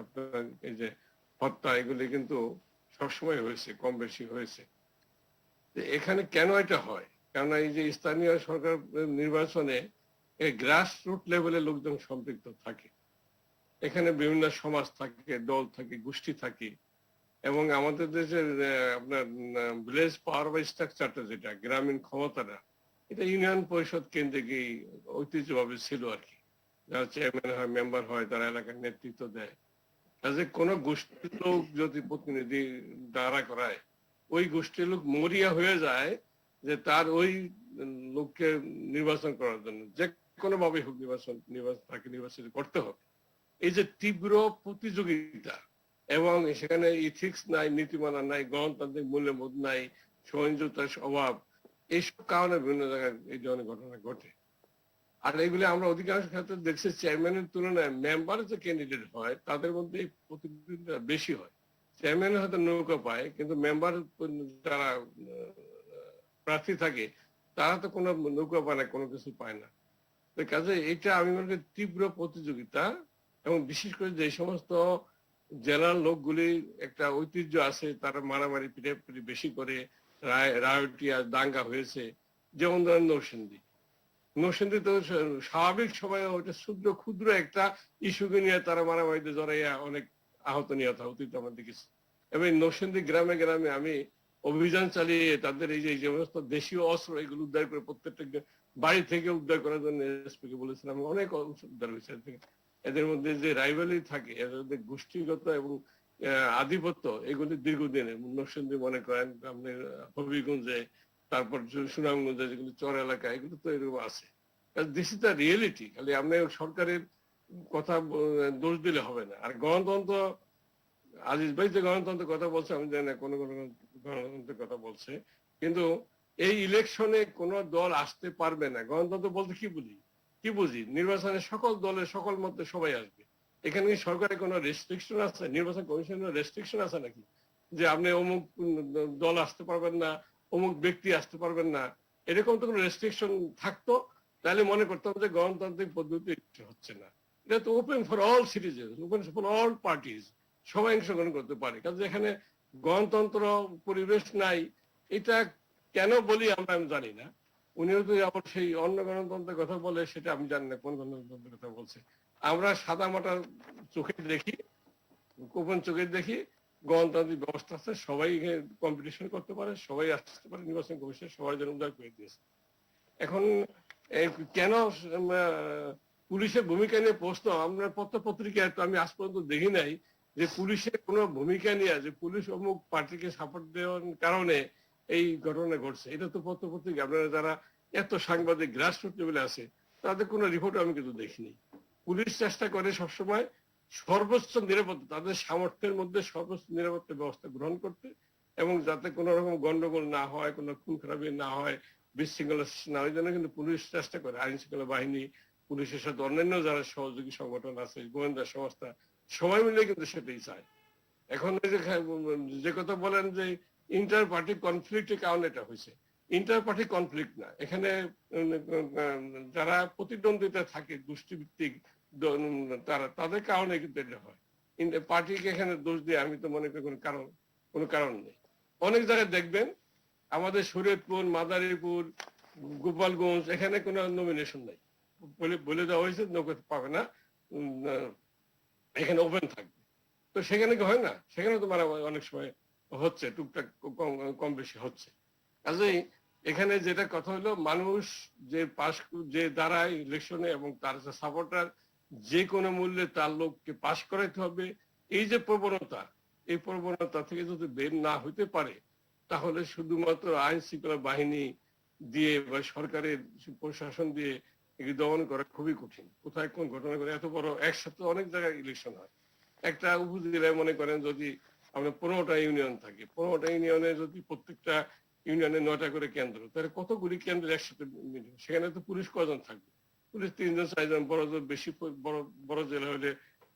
আপনার এই যে হত্যা, এগুলি কিন্তু সবসময় হয়েছে, কম বেশি হয়েছে। এখানে কেন এটা হয়? কারণ এই যে স্থানীয় সরকার নির্বাচনে গ্রাস রুট লেভেলের লোকজন সম্পৃক্ত থাকে, এখানে বিভিন্ন সমাজ থাকে, দল থাকে, গোষ্ঠী থাকে, এবং আমাদের দেশের আপনার ভিলেজ পাওয়ার বা স্ট্রাকচারটা, যেটা গ্রামীণ ক্ষমতাটা, এটা ইউনিয়ন পরিষদ কেন্দ্রিক ঐতিহ্যভাবে ছিল আর কি। যারা চেয়ারম্যান হয়, মেম্বার হয়, তারা এলাকার নেতৃত্ব দেয়। কাজে কোনো গোষ্ঠীর লোক যদি প্রতিনিধি দ্বারা করায়, ওই গোষ্ঠীর লোক মরিয়া হয়ে যায় যে তার ওই লোককে নির্বাচন করার জন্য যে কোনো ভাবে হোক তাকে নির্বাচিত করতে হবে। এই যে তীব্র প্রতিযোগিতা, এবং সেখানে ইথিক্স নাই, নীতিমালা নাই, গণতান্ত্রিক মূল্যবোধ নাই, সহিংসতার অভাব, এইসব কারণে বিভিন্ন জায়গায় এই ধরনের ঘটনা ঘটে। আর এইগুলি আমরা অধিকাংশ ক্ষেত্রে দেখছি চেয়ারম্যানের তুলনায় মেম্বার যে ক্যান্ডিডেট হয় তাদের মধ্যে এই প্রতিযোগিতা বেশি হয়। চেয়ারম্যান হয়তো নৌকা পায়, কিন্তু মেম্বার যারা প্রার্থী থাকে তারা তো কোনো নৌকা পায় না, কোনো কিছু পায় না। কাজে এটা আমি মনে করি তীব্র প্রতিযোগিতা, এবং বিশেষ করে যে সমস্ত জেলার লোকগুলি একটা ঐতিহ্য আছে, তারা মারামারি পিটাপিটি বেশি করে, রায়টিয়া দাঙ্গা হয়েছে, যেমন ধরেন নরসিংদী তো স্বাভাবিক সময় ওইটা ক্ষুদ্র একটা ইস্যুকে নিয়ে তারা মারামারিতে জড়াইয়া অনেক আহত নিহত অতীত আমরা দেখেছি। এবং নরসিংদী গ্রামে গ্রামে আমি অভিযান চালিয়ে তাদের এই যে সমস্ত দেশীয় অস্ত্র এগুলো উদ্ধার করে প্রত্যেকটা বাড়ি থেকে উদ্ধার করার জন্য এসপিকে বলেছিলাম, অনেক উদ্ধার হয়েছে। এদের মধ্যে যে রাইভালি থাকে, এদের গোষ্ঠীগত এবং আধিপত্য, এগুলি দীর্ঘদিনের। নরসিংদী মনে করেন, আপনি হবিগঞ্জে, তারপর সুনামগঞ্জে যেগুলো চর এলাকা, এগুলো তো এরকম আছে। This is the reality. খালি আপনি সরকারের কথা দোষ দিলে হবে না। আর গণতন্ত্র, আজিজ ভাই যে গণতন্ত্রের কথা বলছে, আমি জানি না কোন কোন গণতন্ত্রের কথা বলছে, কিন্তু এই ইলেকশনে কোন দল আসতে পারবে না। গণতন্ত্র বলতে কি বুঝি? নির্বাচনে সকল দলের সকল মতে সবাই আসবে। এখানে কি সরকারের কোনো রেস্ট্রিকশন আছে? নির্বাচন কমিশনের রেস্ট্রিকশন আছে নাকি, যে আপনি অমুক দল আসতে পারবেন না, অমুক ব্যক্তি আসতে পারবেন না? এরকম তো কোনো রেস্ট্রিকশন থাকতো, তাহলে মনে করতাম যে গণতান্ত্রিক পদ্ধতি হচ্ছে না। এটা তো open for all citizen, open for all parties, সবাই অংশগ্রহণ করতে পারে। কাজে এখানে গণতন্ত্র পরিবেশ নাই, এটা কেন বলি আমরা, আমি জানি না। উনিও তো আবার সেই অন্য গণতন্ত্রের কথা বলে, সেটা আমি জানি না কোন গণতন্ত্রের কথা বলছে। আমরা সাদা মাটা চোখে দেখি, গোপন চোখে দেখি গণতান্ত্রিক ব্যবস্থা আছে, সবাই কম্পিটিশন করতে পারে, সবাই আসতে পারে, নির্বাচন কমিশন সবার জন্য উদ্ধার করে দিয়েছে। এখন কেন পুলিশের ভূমিকা নিয়ে প্রশ্ন, আমরা পত্র পত্রিকায় তো আমি আজ পর্যন্ত দেখি নাই যে পুলিশের কোনো ভূমিকা নিয়ে, যে পুলিশ অমুক পার্টিকে সাপোর্ট দেওয়ার কারণে এই ঘটনা ঘটছে। এটা তো পত্র পত্রিকা, আপনারা যারা এত সাংবাদিক গ্রাসরুট লেভেলে আছে, তাদের কোনো রিপোর্ট আমি কিন্তু দেখিনি। পুলিশ চেষ্টা করে সবসময় সর্বোচ্চ নিরাপত্তা, তাদের সামর্থ্যের মধ্যে সর্বোচ্চ নিরাপত্তা ব্যবস্থা গ্রহণ করতে, এবং যাতে কোনো রকম গন্ডগোল না হয়, কোনো খুন খারাপি না হয়, বিশৃঙ্খলা না হয়, জন্য কিন্তু পুলিশ চেষ্টা করে। আইন শৃঙ্খলা বাহিনী, পুলিশের সাথে অন্যান্য যারা সহযোগী সংগঠন আছে, গোয়েন্দা সংস্থা, সবাই মিলে কিন্তু সেটাই চায়। এখন যে কথা বলেন যে ইন্টার পার্টি কনফ্লিক্টের কারণে এটা হয়েছে, ইন্টার পার্টি কনফ্লিক্ট না। এখানে যারা প্রতিদ্বন্দ্বিতা থাকে গোষ্ঠীভিত্তিক, তাদের কারণে কিন্তু এটা হয়। পার্টিকে এখানে দোষ দিয়ে আমি তো মনে করি কোনো কারণ নেই। অনেক জায়গায় দেখবেন আমাদের শরীয়তপুর, মাদারীপুর, গোপালগঞ্জ, এখানে কোনো নমিনেশন নাই, বলে দেওয়া হয়েছে নৌকা পাবে না, এখানে ওপেন থাকবে। তো সেখানে কি হয় না? সেখানে তো মারামারি অনেক সময় হচ্ছে, টুকটাক কম বেশি হচ্ছে। কাজেই এখানে যেটা কথা হলো, মানুষ যে দাঁড়ায় ইলেকশনে এবং তার যে সাপোর্টার, যে কোনো মূল্যে তার লোককে পাশ করাইতে হবে, এই যে প্রবণতা, এই প্রবণতা থেকে যদি বের না হইতে পারে, তাহলে শুধুমাত্র আইন শৃঙ্খলা বাহিনী দিয়ে বা সরকারের প্রশাসন দিয়ে এগুলি দমন করা খুবই কঠিন। কোথায় কোন ঘটনা করে, এত বড় একসাথে অনেক জায়গায় ইলেকশন হয়। একটা উপজেলায় মনে করেন যদি আমরা 15টা ইউনিয়ন থাকে, 15টা ইউনিয়নে যদি প্রত্যেকটা ইউনিয়নে 9টা করে কেন্দ্র, তাহলে কতগুলি কেন্দ্র একসাথে মিলে, সেখানে তো পুলিশ কজন থাকবে? পুলিশ 3 জন 4 জন, বেশি বড় জেলা হলে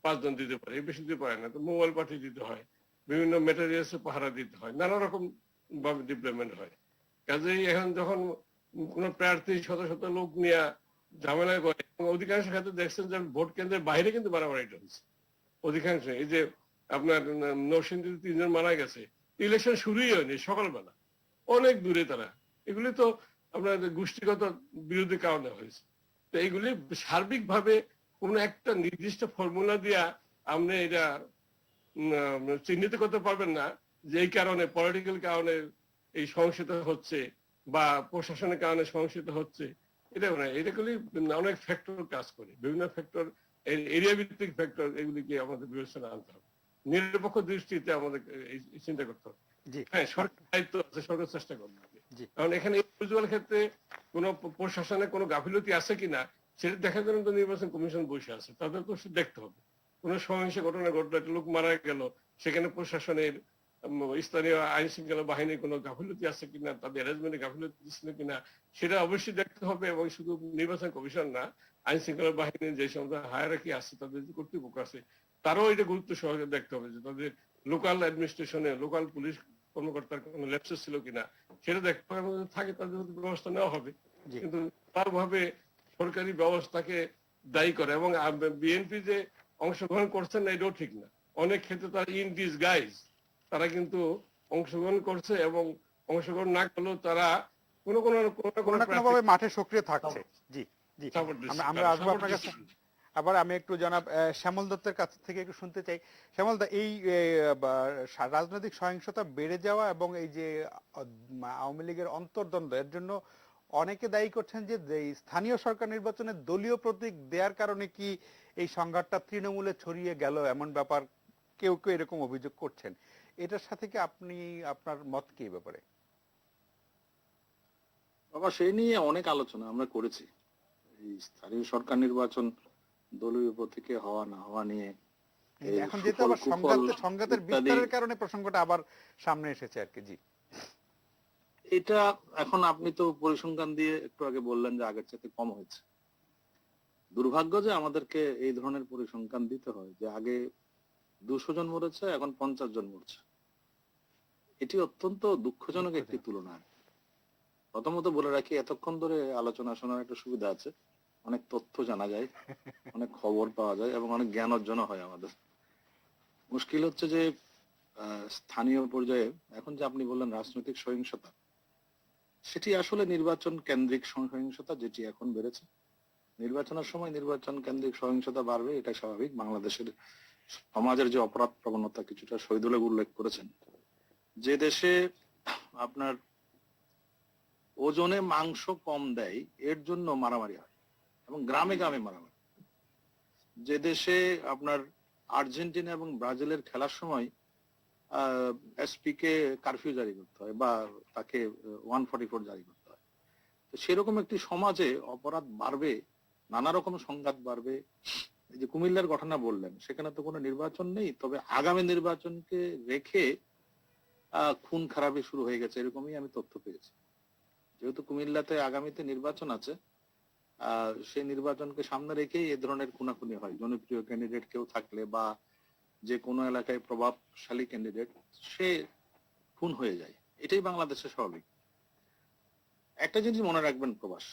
5 জন দিতে পারে, বেশি দিতে পারে না। তো মোবাইল পাঠিয়ে দিতে হয়, বিভিন্ন ম্যাটেরিয়ালসে পাহারা দিতে হয়, নানা রকম ভাবে ডিপ্লয়মেন্ট হয়। কাজেই এখন যখন কোন প্রার্থী শত শত লোক নিয়ে ঝামেলা করে, অধিকাংশ ক্ষেত্রে দেখছেন যে ভোট কেন্দ্রের বাইরে কিন্তু মারামারিটা হচ্ছে অধিকাংশ। এই যে আপনার নরসিংদীতে 3 জন মারা গেছে, ইলেকশন শুরুই হয়নি, সকালবেলা, অনেক দূরে তারা। এগুলি তো আপনার গোষ্ঠীগত বিরোধী কারণে হয়েছে। তো এইগুলি সার্বিকভাবে কোন একটা নির্দিষ্ট ফর্মুলা দিয়া আপনি এটা চিহ্নিত করতে পারবেন না যে এই কারণে, পলিটিক্যাল কারণে এই সহিংসতা হচ্ছে বা প্রশাসনের কারণে সহিংসতা হচ্ছে। এটা না, এটাগুলি অনেক ফ্যাক্টর কাজ করে, বিভিন্ন ফ্যাক্টর, এরিয়া ভিত্তিক ফ্যাক্টর, এগুলিকে আমাদের বিবেচনা আনতে হবে, নিরপেক্ষ দৃষ্টিতে আমাদের চিন্তা করতে হবে। হ্যাঁ, সরকার দায়িত্ব আছে, সরকার চেষ্টা করতে হবে। কারণ এখানে ইন্ডিভিজুয়াল ক্ষেত্রে কোনো প্রশাসনের কোনো গাফিলতি আছে কিনা সেটা দেখার জন্য তো নির্বাচন কমিশন বসে আছে, তাদের তো দেখতে হবে। কোন সহিংস ঘটনা ঘটলো, একটা লোক মারা গেল, সেখানে প্রশাসনের, স্থানীয় আইন শৃঙ্খলা বাহিনীর কোনো গাফিলতি আছে কিনা, তাদের অ্যারেঞ্জমেন্টে গাফিলতি ছিল কিনা, সেটা অবশ্যই দেখতে হবে। এবং শুধু নির্বাচন কমিশন না, আইন শৃঙ্খলা বাহিনীর যে সমস্ত হায়ারার্কি আছে, তাদের যে কর্তৃপক্ষ আছে, তারাও এটা গুরুত্ব সহকারে দেখতে হবে যে তাদের লোকাল অ্যাডমিনিস্ট্রেশনে, লোকাল পুলিশ কর্মকর্তার কোনো ল্যাপসেস ছিল কিনা, সেটা দেখতে হবে, থাকে তাদের ব্যবস্থা নেওয়া হবে। কিন্তু তার ভাবে সরকারি ব্যবস্থাকে দায়ী করে, এবং বিএনপি যে অংশগ্রহণ করছেন না, এটাও ঠিক না। অনেক ক্ষেত্রে তারা ইন ডিসগাইজ, তারা কিন্তু অংশগ্রহণ করছে, এবং অংশগ্রহণ না করলেও তারা কোনো মাঠে সক্রিয় থাকছে। জি জি, আমরা আসবো আপনার কাছে। আবার আমি একটু জনাব শ্যামল দত্তের কাছ থেকে একটু শুনতে চাই। শ্যামল দা, এই রাজনৈতিক সহিংসতা বেড়ে যাওয়া এবং এই যে আওয়ামী লীগের অন্তর্দ্বন্দ্ব, এর জন্য অনেকে দায়ী করছেন যে স্থানীয় সরকার নির্বাচনে দলীয় প্রতীক দেওয়ার কারণে কি এই সংঘাতটা তৃণমূলে ছড়িয়ে গেল, এমন ব্যাপার কেউ কেউ এরকম অভিযোগ করছেন, এটার সাথে কি আপনি, আপনার মত কি এই ব্যাপারে? বাবা, সেই নিয়ে অনেক আলোচনা আমরা করেছি। এই স্থানীয় সরকার নির্বাচন দলীয় প্রতীকে হওয়া না হওয়া নিয়ে এই এখন যেহেতু সুফল আবার কুফল সংঘাতের ইত্যাদি, বিস্তারের কারণে প্রসঙ্গটা আবার সামনে এসেছে আর কি। জি, এটা এখন আপনি তো পরিসংখ্যান দিয়ে একটু আগে বললেন যে আগের চাইতে কম হয়েছে। দুর্ভাগ্য যে আমাদেরকে এই ধরনের পরিসংখ্যান দিতে হয় যে আগে 200 জন মরেছে, এখন 50 জন মরছে। এটি অত্যন্ত দুঃখজনক একটি তুলনা। প্রথমত বলে রাখি, এতক্ষণ ধরে আলোচনা শোনার একটা সুবিধা আছে, অনেক তথ্য জানা যায়, অনেক খবর পাওয়া যায় এবং অনেক জ্ঞান অর্জন হয় আমাদের। মুশকিল হচ্ছে যে স্থানীয় পর্যায়ে এখন যে আপনি বললেন রাজনৈতিক সহিংসতা, সেটি আসলে নির্বাচন কেন্দ্রিক সহিংসতা যেটি এখন বেড়েছে। নির্বাচনের সময় নির্বাচন কেন্দ্রিক সহিংসতা বাড়বে, এটা স্বাভাবিক। বাংলাদেশের সমাজের যে অপরাধ প্রবণতা, কিছুটা শহীদুল উল্লেখ করেছেন, যে দেশে আপনার ওজনে মাংস কম দেয় এর জন্য মারামারি হয় এবং গ্রামে গ্রামে মারামারি। যে দেশে আপনার আর্জেন্টিনা এবং ব্রাজিলের খেলার সময় এসপি কে কারফিউ জারি করতে হয় বা তাকে 144 জারি করতে হয়, তো সেরকম একটি সমাজে অপরাধ বাড়বে, নানা রকম সংঘাত বাড়বে। এই যে কুমিল্লার ঘটনা বললেন, সেখানে তো কোনো নির্বাচন নেই, তবে আগামী নির্বাচনকে রেখে খুন খারাপি শুরু হয়ে গেছে, এরকমই আমি তথ্য পেয়েছি। যেহেতু কুমিল্লাতে আগামীতে নির্বাচন আছে, সেই নির্বাচনকে সামনে রেখেই এ ধরনের খুনাখুনি হয়। জনপ্রিয় ক্যান্ডিডেট কেউ থাকলে বা যে কোনো এলাকায় প্রভাবশালী ক্যান্ডিডেট, সে খুন হয়ে যায়। এটাই বাংলাদেশে স্বাভাবিক। একটা জিনিস মনে রাখবেন প্রবাস,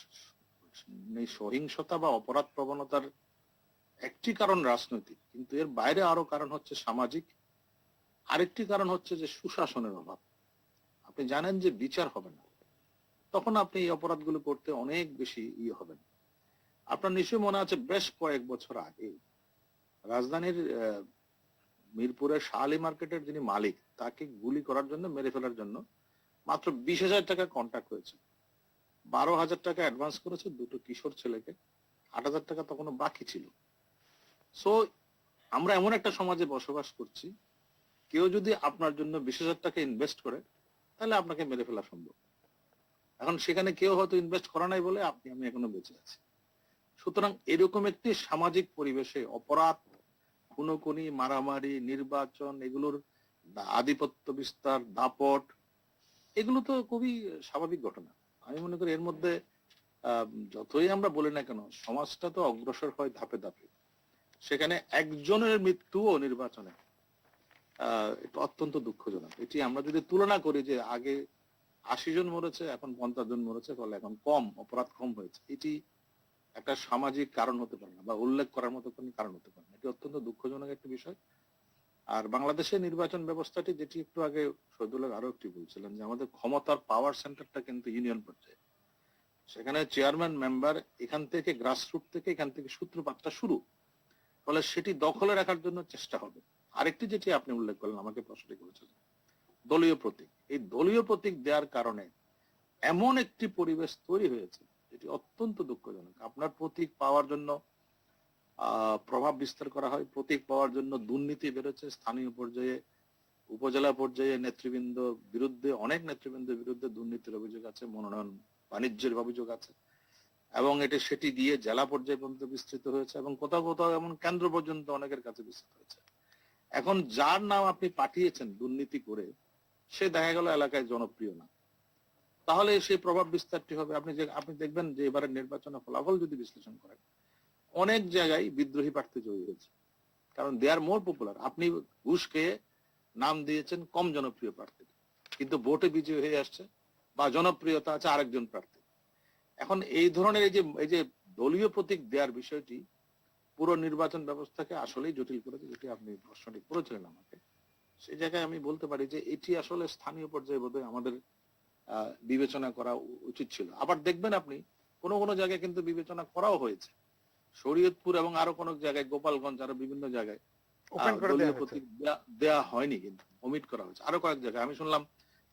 এই সহিংসতা বা অপরাধ প্রবণতার একটি কারণ রাজনৈতিক, কিন্তু এর বাইরে আরো কারণ হচ্ছে সামাজিক। আরেকটি কারণ হচ্ছে যে সুশাসনের অভাব। আপনি জানেন যে বিচার হবে না, তখন আপনি এই অপরাধগুলো করতে অনেক বেশি হবেন। আপনার নিশ্চয়ই মনে আছে, বেশ কয়েক বছর আগে রাজধানীর মিরপুরের শাহ আলী মার্কেটের যিনি মালিক, তাকে গুলি করার জন্য, মেরে ফেলার জন্য মাত্র 20,000 টাকা কন্ট্রাক্ট হয়েছে। 12,000 টাকা অ্যাডভান্স করেছে দুটো কিশোর ছেলেকে, 8,000 টাকা তখনও বাকি ছিল। সো আমরা এমন একটা সমাজে বসবাস করছি, কেউ যদি আপনার জন্য 20,000 টাকা ইনভেস্ট করে, তাহলে আপনাকে মেরে ফেলা সম্ভব। এখন সেখানে কেউ হয়তো ইনভেস্ট করা নাই বলে আপনি আমি এখনো বেঁচে আছি। সুতরাং এরকম একটি সামাজিক পরিবেশে অপরাধ, খুনোখুনি, মারামারি, নির্বাচন, এগুলোর আধিপত্য বিস্তার, দাপট, এগুলো তো খুবই স্বাভাবিক ঘটনা। আমি মনে করি এর মধ্যে যতই আমরা বলি না কেন, সমাজটা তো অগ্রসর হয় ধাপে ধাপে। সেখানে একজনের মৃত্যুও নির্বাচনে এটা অত্যন্ত দুঃখজনক। এটি আমরা যদি তুলনা করি যে আগে 80 জন মরেছে, এখন 50 জন মরেছে, ফলে এখন কম অপরাধ কম হয়েছে, এটি একটা সামাজিক কারণ হতে পারে না বা উল্লেখ করার মতো কোনো কারণ হতে পারে না। এটি অত্যন্ত দুঃখজনক একটা বিষয়। আর বাংলাদেশের নির্বাচন ব্যবস্থাটি, যেটি একটু আগে শহীদুল্লাহ আরো একটি বলছিলেন, যে আমাদের ক্ষমতার পাওয়ার সেন্টারটা কিন্তু ইউনিয়ন পর্যায়ে। সেখানে চেয়ারম্যান, মেম্বার, এখান থেকে গ্রাসরুট থেকে, এখান থেকে সূত্রপাতটা শুরু। ফলে সেটি দখলে রাখার জন্য চেষ্টা হবে। আরেকটি যেটি আপনি উল্লেখ করলেন, আমাকে প্রশ্নটি করেছিলেন, দলীয় প্রতীক। এই দলীয় প্রতীক দেওয়ার কারণে এমন একটি পরিবেশ তৈরি হয়েছে যেটি অত্যন্ত দুঃখজনক। আপনার প্রতীক পাওয়ার জন্য প্রভাব বিস্তার করা হয়, প্রতীক পাওয়ার জন্য দুর্নীতি বেড়েছে। স্থানীয় পর্যায়ে, উপজেলা পর্যায়ে নেতৃবৃন্দ বিরুদ্ধে, অনেক নেতৃবৃন্দের বিরুদ্ধে দুর্নীতির অভিযোগ আছে, মনোনয়ন বাণিজ্যের অভিযোগ আছে, এবং সেটি দিয়ে জেলা পর্যায়ে পর্যন্ত বিস্তৃত হয়েছে এবং কোথাও কোথাও এমন কেন্দ্র পর্যন্ত অনেকের কাছে বিস্তৃত হয়েছে। এখন যার নাম আপনি পাঠিয়েছেন দুর্নীতি করে, সে দেখা গেল এলাকায় জনপ্রিয় না, তাহলে সেই প্রভাব বিস্তারটি হবে। আপনি দেখবেন যে এবারের নির্বাচনের ফলাফল যদি বিশ্লেষণ করেন, অনেক জায়গায় বিদ্রোহী প্রার্থী জয়ী হয়েছে, কারণ দে আর মোর পপুলার। আপনি ঘুষ খেয়ে নাম দিয়েছেন কম জনপ্রিয় প্রার্থী, কিন্তু ভোটে বিজয়ী হয়ে আসছে বা জনপ্রিয়তা আছে আরেকজন প্রার্থী। এখন এই ধরনের এই যে দলীয় প্রতীক দেওয়ার বিষয়টি পুরো নির্বাচন ব্যবস্থাকে আসলেই জটিল করেছে, যেটি আপনি প্রশ্নটি করেছিলেন আমাকে। সেই জায়গায় আমি বলতে পারি যে এটি আসলে স্থানীয় পর্যায়ে বোধহয় আমাদের বিবেচনা করা উচিত ছিল। আবার দেখবেন আপনি কোনো কোনো জায়গায় কিন্তু বিবেচনা করাও হয়েছে, শরীয়তপুর এবং আরো কোনো জায়গায়, গোপালগঞ্জ, আরো বিভিন্ন জায়গায় দলীয় প্রতীক দেয়া হয়নি, কিন্তু ওমিট করা হয়েছে। আরো কয়েক জায়গায় আমি শুনলাম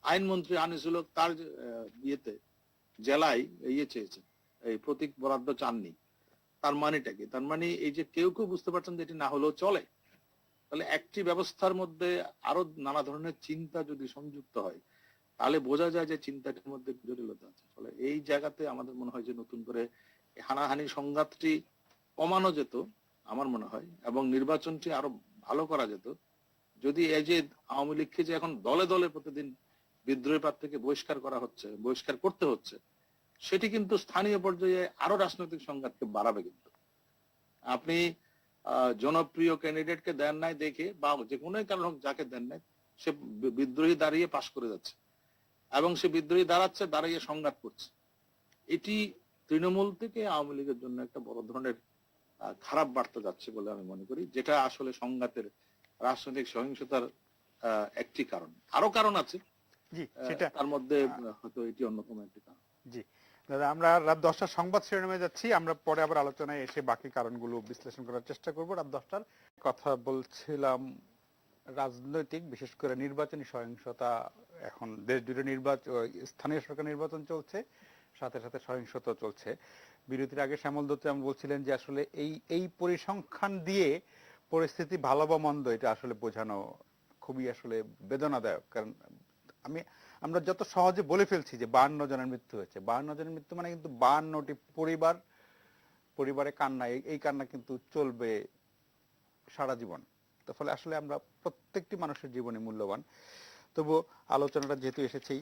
আইনমন্ত্রী আনিসুল হক তার বিয়েতে জেলায় চেয়েছেন, এই প্রতীক বরাদ্দ চাননি। তার মানেটা কি? তার মানে এই যে কেউ কেউ বুঝতে পারছেন যে এটি না হলেও চলে, তাহলে একটি ব্যবস্থার মধ্যে আরো নানা ধরনের চিন্তা যদি সংযুক্ত হয় তাহলে বোঝা যায় যে চিন্তাটির মধ্যে জটিলতা আছে। ফলে এই জায়গাতে আমাদের মনে হয় যে নতুন করে হানাহানি সংঘাতটি কমানো যেত আমার মনে হয়, এবং নির্বাচনটি আরো ভালো করা যেত যদি এই যে আওয়ামী লীগকে যে এখন দলে দলে প্রতিদিন বিদ্রোহী প্রার্থীকে বহিষ্কার করা হচ্ছে, বহিষ্কার করতে হচ্ছে, সেটি কিন্তু স্থানীয় পর্যায়ে আরো রাজনৈতিক সংঘাতকে বাড়াবে। কিন্তু আপনি জনপ্রিয় ক্যান্ডিডেটকে দেন নাই দেখে বা যে কোনো কারণ হোক যাকে দেন নাই সে বিদ্রোহী দাঁড়িয়ে পাশ করে যাচ্ছে, এবং সে বিদ্রোহী দাঁড়িয়ে সংঘাত করছে। এটি তৃণমূল থেকে আওয়ামী লীগের জন্য একটা বড় ধরনের খারাপ বার্তা যাচ্ছে বলে আমি মনে করি, যেটা আসলে সংঘাতের রাজনৈতিক সহিংসতার একটি কারণ। আরো কারণ আছে, জি, সেটা তার মধ্যে হয়তো এটি অন্যতম একটি কারণ। জি দাদা, আমরা রাত 10টার সংবাদ শিরোনামে যাচ্ছি, আমরা পরে আবার আলোচনায় এসে বাকি কারণগুলো বিশ্লেষণ করার চেষ্টা করব। রাত 10টার কথা বলছিলাম, রাজনৈতিক বিশেষ করে নির্বাচনী সহিংসতা, এখন দেশ জুড়ে স্থানীয় সরকার নির্বাচন চলছে, সাথে সাথে সহিংসতা চলছে। বিরতির আগে শ্যামল দত্ত যেমন বলছিলেন যে আসলে এই পরিসংখ্যান দিয়ে পরিস্থিতি ভালো বা মন্দ এটা আসলে বোঝানো খুবই আসলে বেদনাদায়ক। কারণ আমরা যত সহজে বলে ফেলছি যে 52 জনের মৃত্যু হয়েছে, 52 জনের মৃত্যু মানে কিন্তু 52টি পরিবারে কান্না, এই কান্না কিন্তু চলবে সারা জীবন। তো ফলে আসলে আমরা প্রত্যেকটি মানুষের জীবনে মূল্যবান। তবু আলোচনাটা যেহেতু এসেছেই,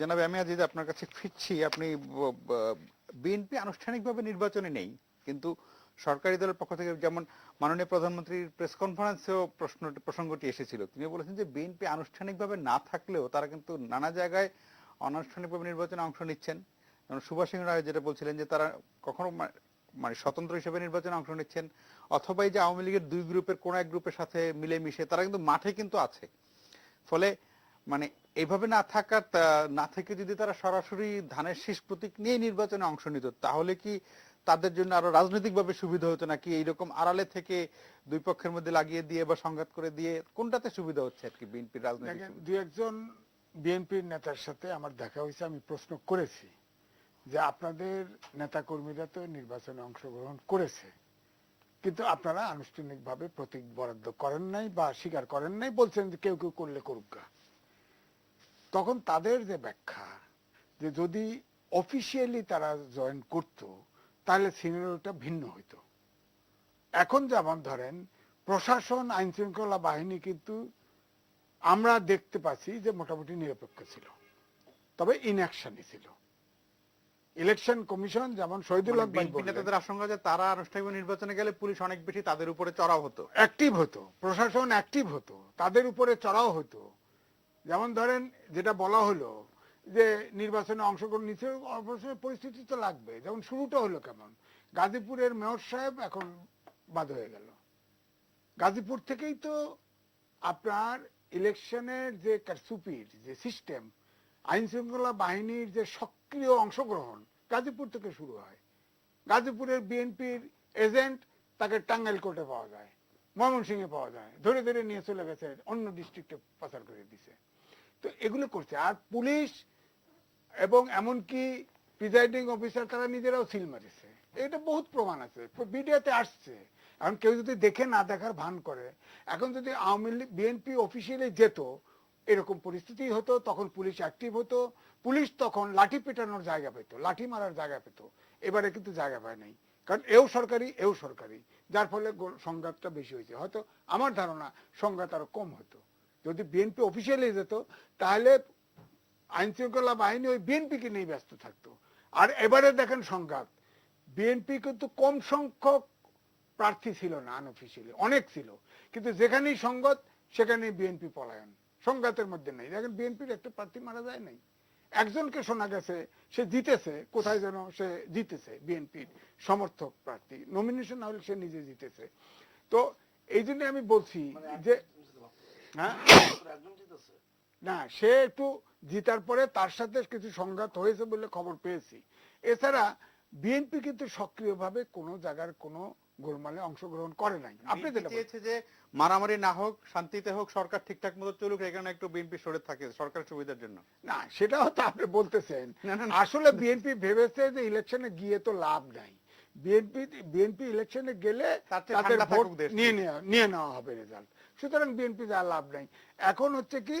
জনাব আমি আজিজ আপনার কাছে ফিরছি। আপনি বিএনপি আনুষ্ঠানিকভাবে নির্বাচনে নেই, কিন্তু সরকারি দলের পক্ষ থেকে যেমন মাননীয় প্রধানমন্ত্রীর প্রেস কনফারেন্সেও প্রসঙ্গটি এসেছিল, তিনি বলেছেন যে বিএনপি আনুষ্ঠানিকভাবে না থাকলেও তারা কিন্তু নানা জায়গায় অনানুষ্ঠানিকভাবে নির্বাচনে অংশ নিচ্ছেন। যেমন সুভাষ সিং রায় যেটা বলছিলেন যে তারা কখনো মানে স্বতন্ত্র হিসেবে নির্বাচনে অংশ নিচ্ছেন, অথবা এই যে আওয়ামী লীগের দুই গ্রুপের কোন এক গ্রুপের সাথে মিলেমিশে তারা কিন্তু মাঠে কিন্তু আছে। ফলে মানে এইভাবে না থেকে যদি তারা সরাসরি ধানের শীষ প্রতীক নিয়ে নির্বাচনে অংশ নিত, তাহলে কি তাদের জন্য আরো রাজনৈতিকভাবে সুবিধা হতো, নাকি এইরকম আড়ালে থেকে দুই পক্ষের মধ্যে লাগিয়ে দিয়ে বা সংঘাত করে দিয়ে কোনটাতে সুবিধা হচ্ছে আর কি বিএনপির রাজনৈতিক? দুই একজন বিএনপির নেতার সাথে আমার দেখা হয়েছে, আমি প্রশ্ন করেছি যে আপনাদের নেতা কর্মীরা তো নির্বাচনে অংশগ্রহণ করেছে, কিন্তু আপনারা আনুষ্ঠানিকভাবে প্রতীক বরাদ্দ করেন নাই বা স্বীকার করেন নাই, বলছেন যে কেউ কেউ করলে করুক। তখন তাদের যে ব্যাখ্যা যে যদি অফিসিয়ালি তারা জয়েন করত তাহলে সিনারিওটা ভিন্ন হইতো। এখন যেমন ধরেন প্রশাসন, আইন শৃঙ্খলা বাহিনী কিন্তু আমরা দেখতে পাচ্ছি যে মোটামুটি নিরপেক্ষ ছিল, তবে ইনঅ্যাকশনই ছিল। ইলেকশন কমিশন যেমন শহীদুল হক ভাই বললেন, নেতাদের আশঙ্কা যে তারা আনুষ্ঠানিক নির্বাচনে গেলে পুলিশ অনেক বেশি তাদের উপরে চড়াও হতো, অ্যাক্টিভ হতো, প্রশাসন অ্যাক্টিভ হতো, তাদের উপরে চড়াও হতো। যেমন ধরেন যেটা বলা হলো যে নির্বাচনে অংশগ্রহণ নিচ্ছে, অবশ্যই পরিস্থিতি তো লাগবে। যেমন শুরুটা হলো কেমন, গাজীপুরের মেয়র সাহেব এখন বাদ হয়ে গেল। গাজীপুর থেকেই তো আপনার ইলেকশনের যে কারচুপির যে সিস্টেম, আইন শৃঙ্খলা বাহিনীর যে সক্রিয় অংশগ্রহণ গাজীপুর থেকে শুরু হয়। গাজীপুরের বিএনপির এজেন্ট তাকে টাঙ্গাইল কোর্টে পাওয়া যায়, ময়মনসিংহে পাওয়া যায়, ধরে ধরে নিয়ে চলে গেছে অন্য ডিস্ট্রিক্টে পাচার করে দিছে। তো এগুলো করছে। আর পুলিশ এবং এমনকি প্রিজাইডিং অফিসার তারা নিজেরাও সিল মারিছে, এটা বহুত প্রমাণ আছে, মিডিয়াতে আসছে। এখন কেউ যদি দেখে না দেখার ভান করে, এখন যদি আওয়ামী লীগ বিএনপি অফিসিয়ালি যেত এরকম পরিস্থিতি হতো, তখন পুলিশ অ্যাক্টিভ হতো, পুলিশ তখন লাঠি পেটানোর জায়গা পেত, লাঠি মারার জায়গা পেত। এবারে কিন্তু জায়গা পায় নাই, কারণ এও সরকারি, যার ফলে সংঘাতটা বেশি হয়েছে। হয়তো আমার ধারণা সংঘাত আরো কম হতো যদি বিএনপি অফিসিয়ালি যেত, তাহলে আইন শৃঙ্খলা বাহিনী ওই বিএনপিকে নিয়ে ব্যস্ত থাকতো। আর এবারে দেখেন সংঘাত, বিএনপি কিন্তু কম সংখ্যক প্রার্থী ছিল না, আনঅফিসিয়ালি অনেক ছিল, কিন্তু যেখানেই সংঘাত সেখানেই বিএনপি পলায়ন, সংঘাতের মধ্যে নেই। দেখেন বিএনপির একটা প্রার্থী মারা যায় নাই, একজনকে শোনা গেছে সে জিতেছে, কোথায় যেন সে জিতেছে, বিএনপির সমর্থক প্রার্থী, নমিনেশন না হলে সে নিজে জিতেছে। তো এই জন্য আমি বলছি যে হ্যাঁ, না সে একটু জিতার পরে তার সাথে কিছু সংঘাত হয়েছে বলে খবর পেয়েছি। এছাড়া বিএনপি কিন্তু সক্রিয়ভাবে কোনো জায়গার কোনো গোলমালে অংশগ্রহণ করে নাই। আপনি যেটা চেয়েছে যে মারামারি না হোক, শান্তিতে হোক, সরকার ঠিকঠাক মতো চলুক, এখানে একটু বিএনপি সরে থাকে সরকারের সুবিধার জন্য। না, সেটা হয়তো আপনি বলতেছেন। আসলে বিএনপি ভেবেছে যে ইলেকশনে গিয়ে তো লাভ নাই, বিএনপি ইলেকশনে গেলে তাদের ভোট নিয়ে নেওয়া হবে রেজাল্ট। সুতরাং বিএনপি যা লাভ নাই। এখন হচ্ছে কি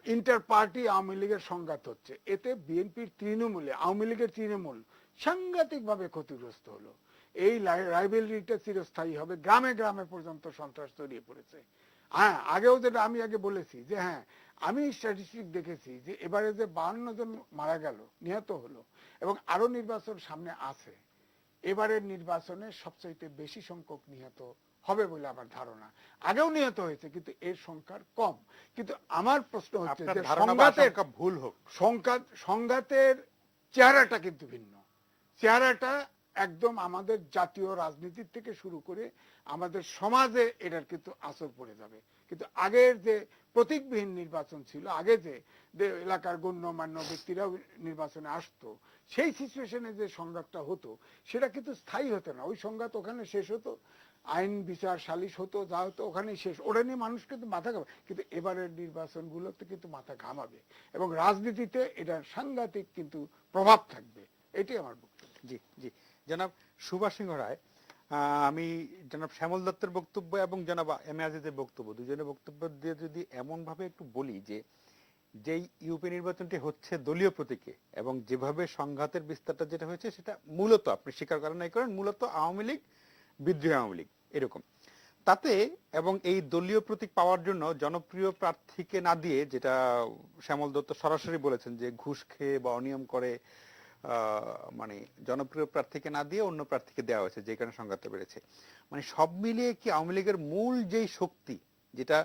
ইন্টার পার্টি আওয়ামী লীগের সংঘাত হচ্ছে, এতে বিএনপির তৃণমূলে আওয়ামী লীগের তৃণমূল সাংঘাতিক ভাবে ক্ষতিগ্রস্ত হলো। এই রাইভেলরিটা চিরস্থায়ী হবে, গ্রামে গ্রামে পর্যন্ত সন্ত্রাস ছড়িয়ে পড়েছে। হ্যাঁ, আগেও যেটা আমি আগে বলেছি যে হ্যাঁ আমি স্ট্যাটিস্টিক দেখেছি যে এবারে যে 52 জন মারা গেল, নিহত হলো, এবং আরো নির্বাচন সামনে আছে, এবারের নির্বাচনে সবচাইতে বেশি সংখ্যক নিহত হবে বলে আমার ধারণা। আগেও নিহত হয়েছে কিন্তু এর সংখ্যার কম। কিন্তু আমার প্রশ্ন হচ্ছে আপনার যে ধারণা বা আশঙ্কা ভুল হোক, সংঘাতের চেহারাটা কিন্তু ভিন্ন। চেহারাটা একদম আমাদের জাতীয় রাজনীতির থেকে শুরু করে আমাদের সমাজে এটার কিন্তু আসর পড়ে যাবে। কিন্তু আগের যে প্রতীকবিহীন নির্বাচন ছিল, আগে যে এলাকার গণ্যমান্য ব্যক্তিরাও নির্বাচনে আসতো, সেই সিচুয়েশনে যে সংঘাতটা হতো সেটা কিন্তু স্থায়ী হতো না। ওই সংঘাত ওখানে শেষ হতো, আইন বিচার সালিশ হতো, যা হতো ওখানেই শেষ। ওটা নিয়ে মানুষ কিন্তু মাথা ঘামাবে, কিন্তু এবারের নির্বাচনগুলোতে কিন্তু মাথা ঘামাবে এবং রাজনীতিতে এটার সাংঘাতিক কিন্তু প্রভাব থাকবে। এটাই আমার বক্তব্য। জি জি, জনাব সুভাষ সিংহ রায়, আমি জনাব শ্যামল দত্তের বক্তব্য এবং জনাব এম এ আজিজের বক্তব্য, দুজনের বক্তব্য দিয়ে যদি এমন ভাবে একটু বলি যে যেই ইউপি নির্বাচনটি হচ্ছে দলীয় প্রতীকে এবং যেভাবে সংঘাতের বিস্তারটা যেটা হয়েছে সেটা মূলত, আপনি স্বীকার করেন নাই করেন, মূলত আওয়ামী লীগ বিদ্রোহী আওয়ামী লীগ এরকম, তাতে এবং এই দলীয় প্রতীক পাওয়ার জন্য জনপ্রিয় প্রার্থীকে না দিয়ে, যেটা শ্যামল দত্ত সরাসরি বলেছেন যে ঘুষ খেয়ে বা অনিয়ম করে মানে জনপ্রিয় প্রার্থীকে না দিয়ে অন্য প্রার্থীকে দেওয়া হয়েছে, যে কারণে সংঘাতটা বেড়েছে। মানে সব মিলিয়ে কি আওয়ামী লীগের মূল যেই শক্তি, যেটা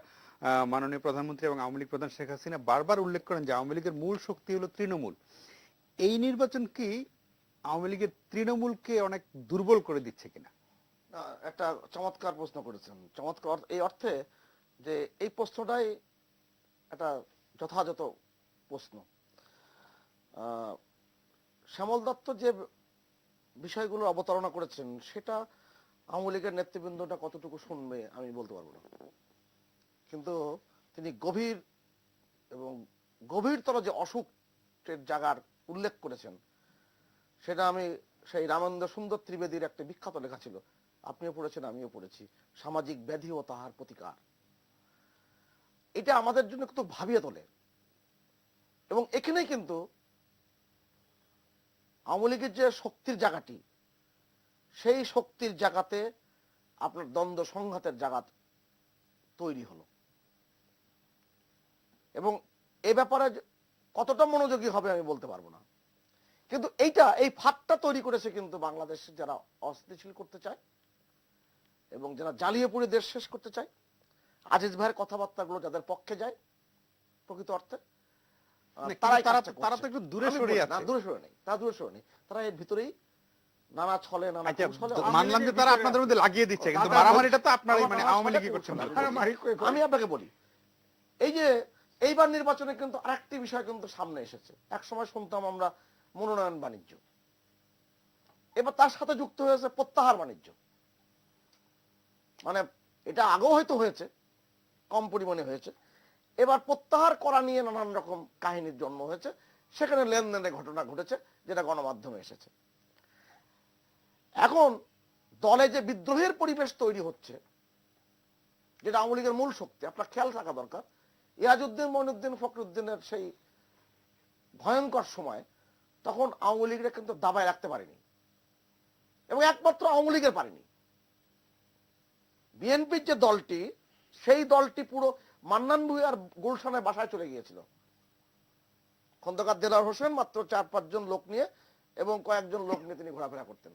মাননীয় প্রধানমন্ত্রী এবং আওয়ামী লীগ প্রধান শেখ হাসিনা বারবার উল্লেখ করেন যে আওয়ামী লীগের মূল শক্তি হলো তৃণমূল, এই নির্বাচন কি আওয়ামী লীগের তৃণমূলকে অনেক দুর্বল করে দিচ্ছে কিনা? একটা চমৎকার প্রশ্ন করেছেন। চমৎকার এই অর্থে যে এই প্রশ্নটাই একটা যথাযথ প্রশ্ন। শ্যামল দত্ত যে বিষয়গুলো অবতারণা করেছেন সেটা আওয়ামী লীগের নেতৃবৃন্দটা কতটুকু শুনবে আমি বলতে পারবো না, কিন্তু তিনি গভীর এবং গভীরতর যে অসুখের জায়গার উল্লেখ করেছেন সেটা আমি সেই রামেন্দ্র সুন্দর ত্রিবেদীর একটা বিখ্যাত লেখা ছিল, আপনিও পড়েছেন আমিও পড়েছি, সামাজিক ব্যাধি ও তাহার প্রতিকার। এটা আমাদের জন্য কিন্তু ভাবিয়ে তোলে এবং এখানেই কিন্তু আওয়ামী লীগের যে শক্তির জায়গাটি, সেই শক্তির জায়গাতে আপনার দ্বন্দ্ব সংঘাতের জায়গা তৈরি হলো এবং এ ব্যাপারে কতটা মনোযোগী হবে আমি বলতে পারবো না, কিন্তু এই ফাঁদটা তৈরি করেছে কিন্তু বাংলাদেশে যারা অস্থিতিশীল করতে চায় এবং যারা জ্বালিয়ে পুড়ে দেশ শেষ করতে চায়, আজিজ ভাইয়ের কথাবার্তাগুলো যাদের পক্ষে যায় প্রকৃত অর্থে, তারা তো একটু দূরে সরে আছে। দূরে সরে নেই, তারা দূরে সরে নেই, তারা এর ভিতরেই নানা ছলে নানা কৌশলে, মানলাম যে তারা আপনাদের মধ্যে লাগিয়ে দিচ্ছে, কিন্তু মারামারিটা তো আপনার মানে আওয়ামী লীগই করছেন। আমি আপনাকে বলি, এই যে এইবার নির্বাচনে কিন্তু আরেকটি বিষয় কিন্তু সামনে এসেছে। এক সময় শুনতাম আমরা মনোনয়ন বাণিজ্য, এবার তার সাথে যুক্ত হয়েছে প্রত্যাহার বাণিজ্য। মানে এটা আগেও হয়তো হয়েছে, কম পরিমাণে হয়েছে, এবার প্রত্যাহার করা নিয়ে নানান রকম কাহিনীর জন্ম হয়েছে, সেখানে লেনদেনের ঘটনা ঘটেছে যেটা গণমাধ্যমে এসেছে। এখন দলে যে বিদ্রোহের পরিবেশ তৈরি হচ্ছে, যেটা আওয়ামী লীগের মূল শক্তি, আপনার খেয়াল থাকা দরকার, ইয়াজউদ্দিন মঈনুদ্দিন ফখরুদ্দিনের সেই ভয়ঙ্কর সময় তখন আওয়ামী লীগরা কিন্তু দাবায় রাখতে পারেনি এবং একমাত্র আওয়ামী লীগের পারেনি। বিএনপির যে দলটি, সেই দলটি পুরো মান্নান ভূঁইয়ার গুলশানের বাসায় চলে গিয়েছিল। খন্দকার দেলাওয়ার হোসেন মাত্র 4-5 জন লোক নিয়ে এবং কয়েকজন লোক নিয়ে তিনি ঘোরাফেরা করতেন,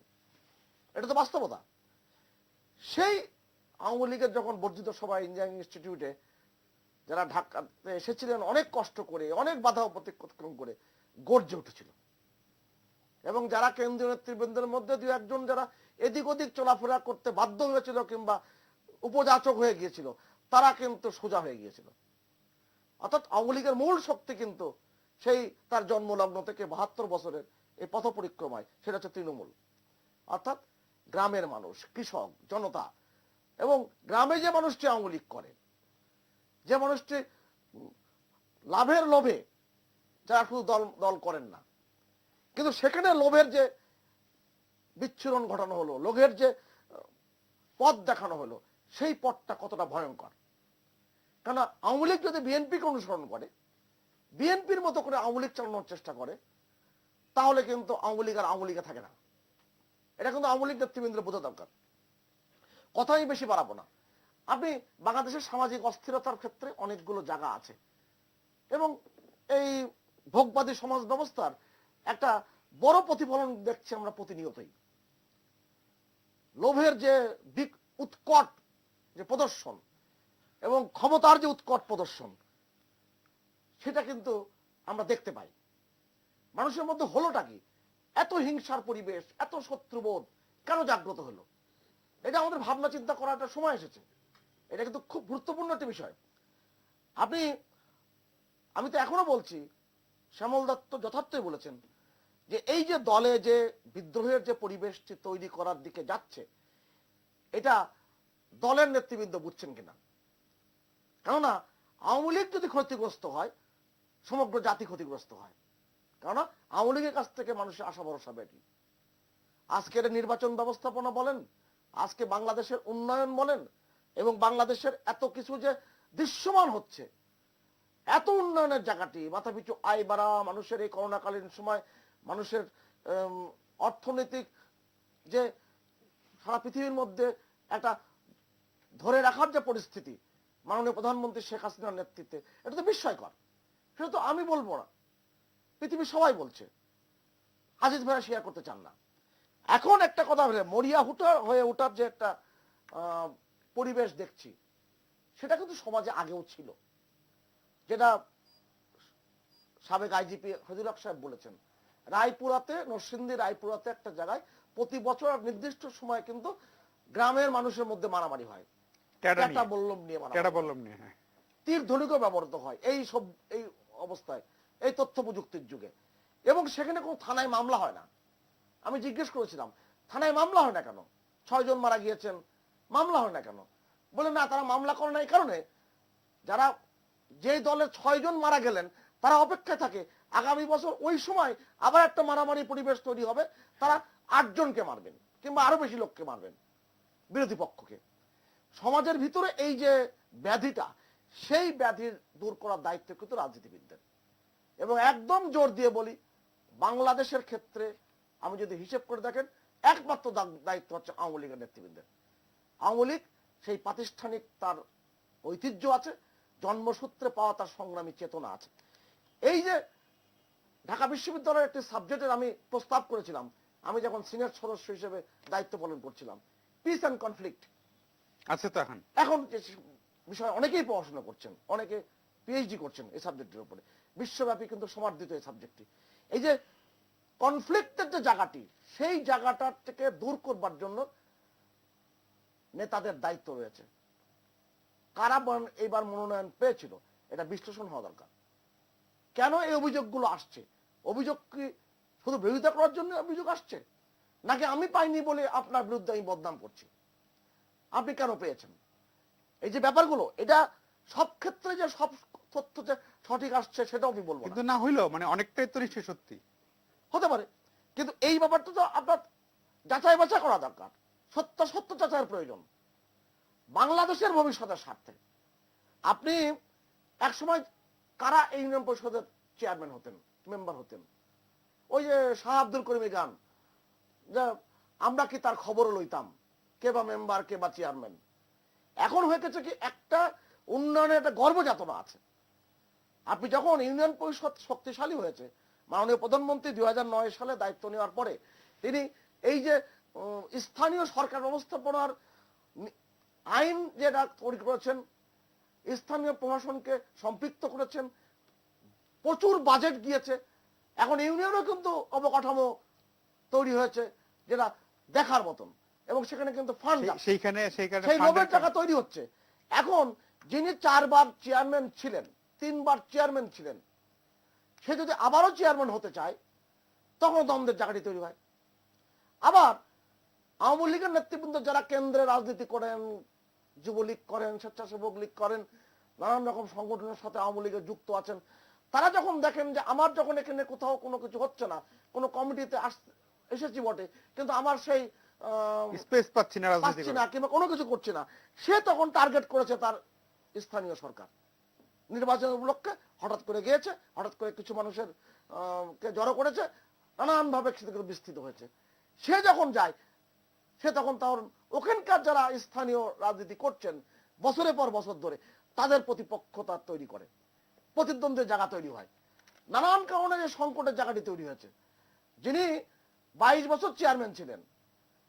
এটা তো বাস্তবতা। সেই আওয়ামী লীগের যখন বর্ধিত সভা ইঞ্জিনিয়ারিং ইনস্টিটিউটে যারা ঢাকাতে এসেছিলেন অনেক কষ্ট করে, অনেক বাধা অতিক্রম করে গর্জে উঠেছিল এবং যারা কেন্দ্রীয় নেতৃবৃন্দের মধ্যে 2-1 জন যারা এদিক ওদিক চলাফেরা করতে বাধ্য হয়েছিল কিংবা উপযাচক হয়ে গিয়েছিল, তারা কিন্তু সোজা হয়ে গিয়েছিল। অর্থাৎ আওয়ামী লীগের মূল শক্তি কিন্তু সেই তার জন্মলগ্ন থেকে 72 বছরের এই পথ পরিক্রমায় সেটা হচ্ছে তৃণমূল, অর্থাৎ গ্রামের মানুষ, কৃষক, জনতা। এবং গ্রামে যে মানুষটি আওয়ামী লীগ করে, যে মানুষটি লাভের লোভে, যারা শুধু দল করেন না, কিন্তু সেখানে লোভের যে বিচ্ছুরণ ঘটানো হলো, লোভের যে পথ দেখানো হলো, সেই পথটা কতটা ভয়ঙ্কর কারণ আওয়ামী লীগ যদি বিএনপিকে অনুসরণ করে, বিএনপির মতো করে আওয়ামী লীগ চালানোর চেষ্টা করে, তাহলে কিন্তু আওয়ামী লীগ আর আওয়ামী লীগে থাকে না। এটা কিন্তু আওয়ামী লীগ নেতৃবৃন্দের বোঝা দরকার। কথা আমি বেশি বাড়াবো না। আপনি বাংলাদেশের সামাজিক অস্থিরতার ক্ষেত্রে অনেকগুলো জায়গা আছে এবং এই ভোগবাদী সমাজ ব্যবস্থার একটা বড় প্রতিফলন দেখছি আমরা প্রতিনিয়তই। লোভের যে উৎকট যে প্রদর্শন এবং ক্ষমতার যে উৎকট প্রদর্শন, সেটা কিন্তু আমরা দেখতে পাই। মানুষের মধ্যে হলোটা কি? এত হিংসার পরিবেশ, এত শত্রুবোধ কেন জাগ্রত হলো? এটা আমাদের ভাবনা চিন্তা করার একটা সময় এসেছে। এটা কিন্তু খুব গুরুত্বপূর্ণ একটা বিষয়। আমি তো এখনো বলছি, শ্যামল দত্ত যথার্থই বলেছেন যে এই যে দলে যে বিদ্রোহের যে পরিবেশটি তৈরি করার দিকে যাচ্ছে, এটা দলের নেতৃবৃন্দ বুঝছেন কিনা। কেননা আওয়ামী লীগ যদি ক্ষতিগ্রস্ত হয়, সমগ্র জাতি ক্ষতিগ্রস্ত হয়। কেননা আওয়ামী লীগের কাছ থেকে মানুষের আশা ভরসা বেশি। আজকের নির্বাচন ব্যবস্থাপনা বলেন, আজকে বাংলাদেশের উন্নয়ন বলেন, এবং বাংলাদেশের এত কিছু যে দৃশ্যমান হচ্ছে, এত উন্নয়নের জায়গাটি, মাথাপিছু আয় বাড়া, মানুষের এই করোনাকালীন সময় মানুষের অর্থনৈতিক যে সারা পৃথিবীর মধ্যে একটা ধরে রাখার যে পরিস্থিতি মাননীয় প্রধানমন্ত্রী শেখ হাসিনার নেতৃত্বে, এটা তো বিস্ময়কর। সেটা তো আমি বলবো না, পৃথিবীর সবাই বলছে। আজিজ ভাইরা শেয়ার করতে চান না। এখন একটা কথা বলে মরিয়া হয়ে ওঠার যে একটা পরিবেশ দেখছি, সেটা কিন্তু সমাজে আগেও ছিল। যেটা সাবেক আইজিপি হযরত সাহেব বলেছেন, রায়পুরাতে, নরসিংদী রায়পুরাতে একটা জায়গায় প্রতি বছর নির্দিষ্ট সময় কিন্তু গ্রামের মানুষের মধ্যে মারামারি হয়, বল্লম নিয়ে, তীর ধনুকও ব্যবহৃত হয় এই অবস্থায়, এই তথ্য প্রযুক্তির যুগে। এবং সেখানে কোনো থানায় মামলা হয় না। আমি জিজ্ঞেস করেছিলাম, থানায় মামলা হয় না কেন? 6 জন মারা গিয়েছেন, মামলা হয় না কেন? বলে না, তারা মামলা করে না এই কারণে, যারা যেই দলের 6 জন মারা গেলেন তারা অপেক্ষায় থাকে আগামী বছর ওই সময় আবার একটা মারামারি পরিবেশ তৈরি হবে, তারা 8 জনকে মারবেন কিংবা আরো বেশি লোককে মারবেন, বিরোধী পক্ষকে। সমাজের ভিতরে এই যে ব্যাধিটা, সেই ব্যাধির দূর করার দায়িত্ব কিন্তু রাজনীতিবিদদের। এবং একদম জোর দিয়ে বলি, বাংলাদেশের ক্ষেত্রে আমি যদি হিসেব করে দেখেন, একমাত্র দায়িত্ব হচ্ছে আওয়ামী লীগের নেতৃবৃন্দের। আওয়ামী লীগ সেই প্রাতিষ্ঠানিক তার ঐতিহ্য আছে, জন্মসূত্রে পাওয়া তার সংগ্রামী চেতনা আছে। এই যে ঢাকা বিশ্ববিদ্যালয়ের একটি সাবজেক্টের আমি প্রস্তাব করেছিলাম, আমি যখন সিনিয়র সদস্য হিসেবে দায়িত্ব পালন করছিলাম, পিস অ্যান্ড কনফ্লিক্ট আছে তো এখন বিষয় অনেকেই পড়াশোনা করছেন, অনেকে পিএইচডি করছেন এই সাবজেক্টের উপরে, বিশ্বব্যাপী কিন্তু সমাদৃত এই সাবজেক্টটি। এই যে কনফ্লিক্টের যে জায়গাটি, সেই জায়গাটা থেকে দূর করবার জন্য নেতাদের দায়িত্ব রয়েছে। কারা এইবার মনোনয়ন পেয়েছিল, এটা বিশ্লেষণ হওয়া দরকার। কেন এই অভিযোগগুলো আসছে? অভিযোগ কি শুধু বিরোধিতা করার জন্য অভিযোগ আসছে, নাকি আমি পাইনি বলে আপনার বিরুদ্ধে আমি বদনাম করছি? আপনি কেন পেয়েছেন? এই যে ব্যাপারগুলো, এটা সব ক্ষেত্রে যে সব তথ্য যে সঠিক আসছে সেটাও আমি বলবো, কিন্তু না হইলো মানে অনেকটাই তো নিশ্চয়ই সত্যি হতে পারে। কিন্তু এই ব্যাপারটা তো আপনার যাচাই বাছাই করা দরকার, সত্য যাচাইয়ের প্রয়োজন বাংলাদেশের ভবিষ্যতের স্বার্থে। আপনি একসময় কারা এই ইউনিয়ন পরিষদের চেয়ারম্যান হতেন, মেম্বার হতেন? ওই যে শাহ আব্দুল করিমের গান, যে আমরা কি তার খবরও লইতাম, কে বা মেম্বার কে বা চেয়ারম্যান। এখন হয়ে গেছে কি, একটা উন্নয়নের একটা গর্বযাতনা আছে। আপনি যখন ইউনিয়ন পরিষদ শক্তিশালী হয়েছে, মাননীয় প্রধানমন্ত্রী 2009 সালে দায়িত্ব নেওয়ার পরে তিনি এই যে স্থানীয় সরকার ব্যবস্থাপনার আইন যেটা তৈরি করেছেন, স্থানীয় প্রশাসনকে সম্পৃক্ত করেছেন, প্রচুর বাজেট গিয়েছে। এখন ইউনিয়নও কিন্তু অবকাঠামো তৈরি হয়েছে যেটা দেখার মতন, এবং সেখানে কিন্তু ফান্ড সেই লোভের টাকা তৈরি হচ্ছে। এখন যিনি 4 বার চেয়ারম্যান ছিলেন, 3 বার চেয়ারম্যান ছিলেন, সে যদি আবারও চেয়ারম্যান হতে চায়, তখন দ্বন্দ্বের জায়গাটি তৈরি হয়। আবার আওয়ামী লীগের নেতৃবৃন্দ যারা কেন্দ্রে রাজনীতি করেন, যুবলীগ করেন, স্বেচ্ছাসেবক লীগ করেন, নানান রকম সংগঠনের সাথে আওয়ামী লীগের যুক্ত আছেন, তারা যখন দেখেন যে আমার যখন এখানে কোথাও কোনো কিছু হচ্ছে না, কোনো কমিটিতে এসেছি বটে, কিন্তু আমার সেই স্পেস পাচ্ছি না কিংবা কোনো কিছু করছে না, সে তখন টার্গেট করেছে তার স্থানীয় সরকার নির্বাচন উপলক্ষে হঠাৎ করে গিয়েছে, হঠাৎ করে কিছু মানুষের কে জড়ো করেছে, নানানভাবে সেগুলো বিস্তৃত হয়েছে। সে যখন যায় সে তখন তার ওখানকার যারা স্থানীয় রাজনীতি করছেন বছরের পর বছর ধরে তাদের প্রতিপক্ষতা তৈরি করে, প্রতিদ্বন্দ্বের জায়গা তৈরি হয়, নানান কারণে যে সংকটের জায়গাটি তৈরি হয়েছে। যিনি 22 বছর চেয়ারম্যান ছিলেন,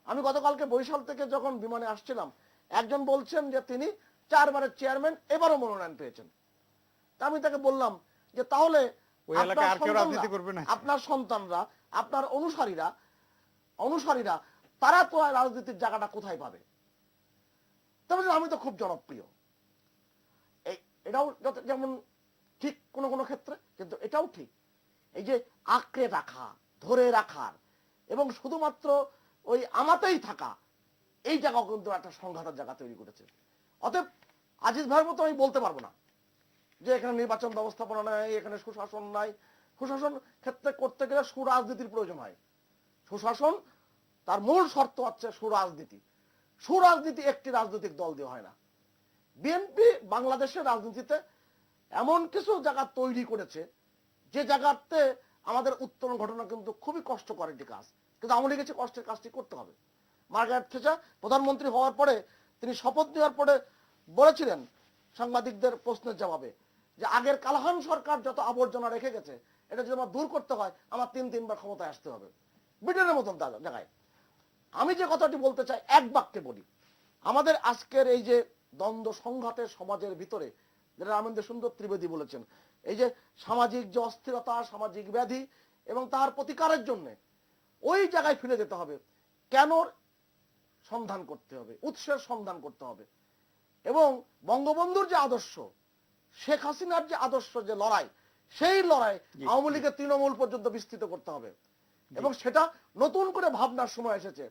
আমি গতকালকে বরিশাল থেকে যখন বিমানে আসছিলাম একজন বলছেন যে তিনি 4 বারের চেয়ারম্যান, এবারও মনোনয়ন পেয়েছেন। তা আমি তাকে বললাম যে তাহলে ওই এলাকায় আর কেউ রাজনীতি করবে না? আপনার সন্তানরা, আপনার অনুসারীরা তারা তো আর রাজনীতির জায়গাটা কোথায় পাবে? তবে আমি তো খুব জনপ্রিয়, এটাও যেমন ঠিক কোন কোন ক্ষেত্রে, কিন্তু এটাও ঠিক এই যে আঁকড়ে রাখা, ধরে রাখার এবং শুধুমাত্র ওই আমাতেই থাকা, এই জায়গাও কিন্তু একটা সংঘাতের জায়গা তৈরি করেছে। অতএব আজিজ ভাইয়ের মতো আমি বলতে পারবো না যে এখানে নির্বাচন ব্যবস্থাপনা নাই, এখানে সুশাসন নাই। সুশাসন ক্ষেত্রে করতে গেলে সুরাজনীতির প্রয়োজন হয়। সুশাসন তার মূল শর্ত হচ্ছে সুরাজনীতি। সুরাজনীতি একটি রাজনৈতিক দল দিয়ে হয় না। বিএনপি বাংলাদেশের রাজনীতিতে এমন কিছু জায়গা তৈরি করেছে যে জায়গাতে আমাদের উত্তরণ ঘটনা কিন্তু খুবই কষ্টকর একটি কাজ, কিন্তু আওয়ামী লীগের কষ্টের কাজটি করতে হবে। মার্গারেট থেচার প্রধানমন্ত্রী হওয়ার পরে তিনি শপথ নেওয়ার পরে বলেছিলেন সাংবাদিকদের প্রশ্নের জবাবে যে আগের কালহান সরকার যত আবর্জনা রেখে গেছে এটা যদি আমার দূর করতে হয় আমার 3-3 বার ক্ষমতায় আসতে হবে, ব্রিটেনের মতন জায়গায়। আমি যে কথাটি বলতে চাই এক বাক্যে বলি, আমাদের আজকের এই যে দ্বন্দ্ব সংঘাতের সমাজের ভিতরে, যেটা রামেন্দ্র সুন্দর ত্রিবেদী বলেছেন, এই যে সামাজিক যে অস্থিরতা, সামাজিক ব্যাধি এবং তার প্রতিকারের জন্য ওই জায়গায় ফিরে যেতে হবে, কেন সন্ধান করতে হবে, উৎসের সন্ধান করতে হবে। এবং বঙ্গবন্ধুর যে আদর্শ, শেখ হাসিনার যে আদর্শ, যে লড়াই, সেই লড়াই আওয়ামী লীগের তৃণমূল পর্যন্ত বিস্তৃত করতে হবে এবং সেটা নতুন করে ভাবনার সময় এসেছে।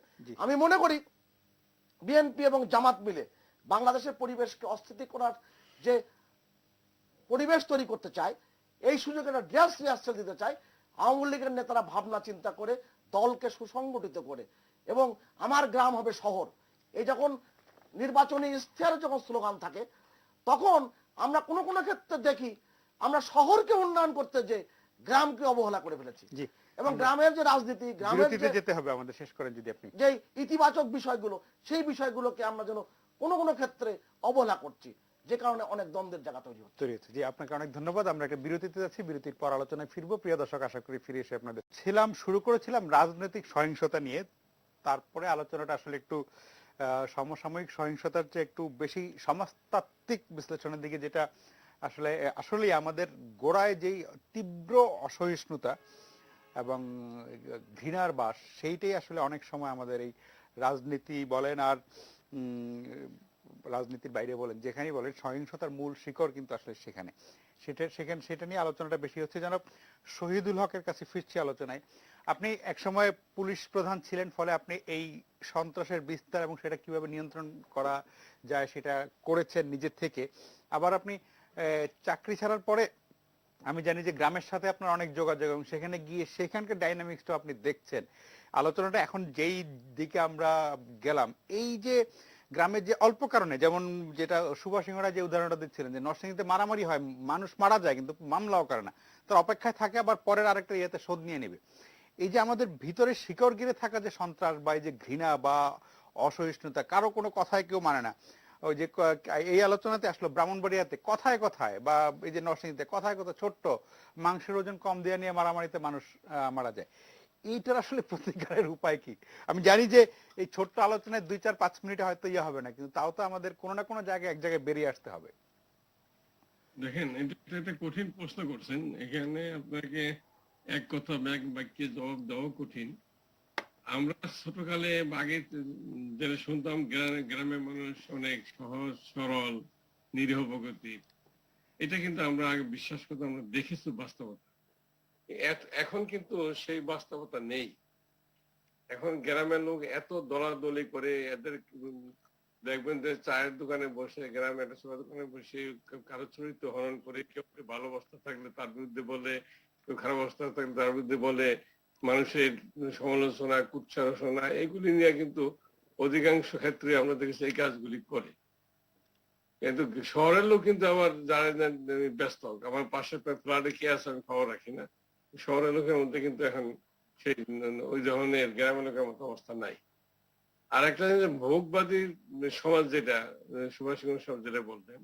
আমি মনে করি বিএনপি এবং জামাত মিলে বাংলাদেশের পরিবেশকে অস্থিতি করার যে পরিবেশ তৈরি করতে চায়, এই সুযোগে একটা ড্রেস রিহার্সাল দিতে চায়। আওয়ামী লীগের নেতারা ভাবনা চিন্তা করে দলকে সুসংগঠিত করে এবং আমার গ্রাম হবে শহর, এই যখন নির্বাচনী ইশতেহারে যখন স্লোগান থাকে তখন আমরা কোন কোন ক্ষেত্রে দেখি আমরা শহরকে উন্নয়ন করতে যে গ্রামকে অবহেলা করে ফেলেছি। এবং গ্রামের যে রাজনীতি, গ্রামের যেতে হবে আমাদের, শেষ করেন যদি আপনি, যে ইতিবাচক বিষয়গুলো, সেই বিষয়গুলোকে আমরা যেন কোন কোন ক্ষেত্রে অবহেলা করছি, যে কারণে অনেক দ্বন্দ্বের জায়গা তৈরি হচ্ছে। জি, আপনাকে অনেক ধন্যবাদ। আমরা একটা বিরতিতে যাচ্ছি, বিরতির পর আলোচনায় ফিরবো। প্রিয় দর্শক, আশা করি ফিরে এসে আপনাদের শুরু করেছিলাম রাজনৈতিক সহিংসতা নিয়ে, তারপরে আলোচনাটা আসলে একটু সমসাময়িক সহিংসতার চেয়ে একটু বেশি সমাজতাত্ত্বিক বিশ্লেষণের দিকে, যেটা আসলে আমাদের গোড়ায় যেই তীব্র অসহিষ্ণুতা এবং ঘৃণার বাস, সেইটাই আসলে অনেক সময় আমাদের এই রাজনীতি বলেন আর রাজনীতির বাইরে বলেন, যেখানেই বলেন, সহিংসতার মূল শিকড় কিন্তু আসলে সেখানে। সেটা নিয়ে আলোচনাটা বেশি হচ্ছে। জনাব শহীদুল হকের কাছে ফিরছি আলোচনায়। আপনি একসময় পুলিশ প্রধান ছিলেন, ফলে আপনি এই সন্ত্রাসের বিস্তার এবং সেটা কিভাবে নিয়ন্ত্রণ করা যায় সেটা করেছেন নিজের থেকে। আবার আপনি চাকরি ছাড়ার পরে আমি জানি যে গ্রামের সাথে আপনার অনেক যোগাযোগ এবং সেখানে গিয়ে সেখানকার ডাইনামিক্সটা আপনি দেখছেন। আলোচনাটা এখন যেই দিকে আমরা গেলাম, এই যে গ্রামের যে অল্প কারণে, যেমন যেটা সুভাষ সিংহরা যে উদাহরণটা দিচ্ছিলেন যে নরসিংদীতে মারামারি হয়, মানুষ মারা যায় কিন্তু মামলাও করে না, তার অপেক্ষায় থাকে আবার পরের আরেকটা ইয়েতে শোধ নিয়ে নেবে। এই যে আমাদের ভিতরে শিকড় গিরে থাকা যে সন্ত্রাস বা এই যে ঘৃণা বা অসহিষ্ণুতা, কারো কোনো কথায় কেউ মানে না। ওই যে এই আলোচনাতে আসলো ব্রাহ্মণবাড়িয়াতে কথায় কথায়, বা এই যে নরসিংদীতে কথায় কথা, ছোট্ট মাংসের ওজন কম দিয়ে নিয়ে মারামারিতে মানুষ মারা যায়। এইটার আসলে প্রতিকারের উপায় কি? আমি জানি যে এই ছোট্ট আলোচনায় 2-4-5 মিনিটে হয়তো ইয়ে হবে না, কিন্তু তাও তো আমাদের কোনো না কোনো জায়গায় এক জায়গায় বেরিয়ে আসতে হবে। দেখেন, এটা একটা কঠিন প্রশ্ন করছেন। এখানে আপনাকে এক কথা এক বাক্যে জবাব দেওয়া কঠিন। আমরা ছোটকালে আগে যেটা শুনতাম, গ্রামের মানুষ অনেক সহজ সরল নিরীহ প্রকৃতির, এটা কিন্তু আমরা আগে বিশ্বাস করতাম, আমরা দেখেছি বাস্তবতা। এখন কিন্তু সেই বাস্তবতা নেই। এখন গ্রামের লোক এত দলাদলি করে, এদের দেখবেন যে চায়ের দোকানে বসে, গ্রামে একটা চায়ের দোকানে বসে কারো চরিত্র হরণ করে, কেউ ভালো অবস্থা থাকলে তার বিরুদ্ধে বলে, কেউ খারাপ অবস্থা থাকলে তার বিরুদ্ধে বলে, মানুষের সমালোচনা, কুৎসারচনা, এগুলি নিয়ে কিন্তু অধিকাংশ ক্ষেত্রে আমরা দেখেছি এই কাজগুলি করে। কিন্তু শহরের লোক কিন্তু আমার জানে না, ব্যস্ত। আমার পাশের ফ্ল্যাটে কে আছে আমি খবর রাখি না। শহরের লোকের মধ্যে কিন্তু এখন সেই ওই ধরনের গ্রামের লোকের মতো অবস্থা নাই। আর একটা জিনিস, ভোগবাদী সমাজ যেটা সুভাষ চন্দ্র সাহেব যেটা বলতেন,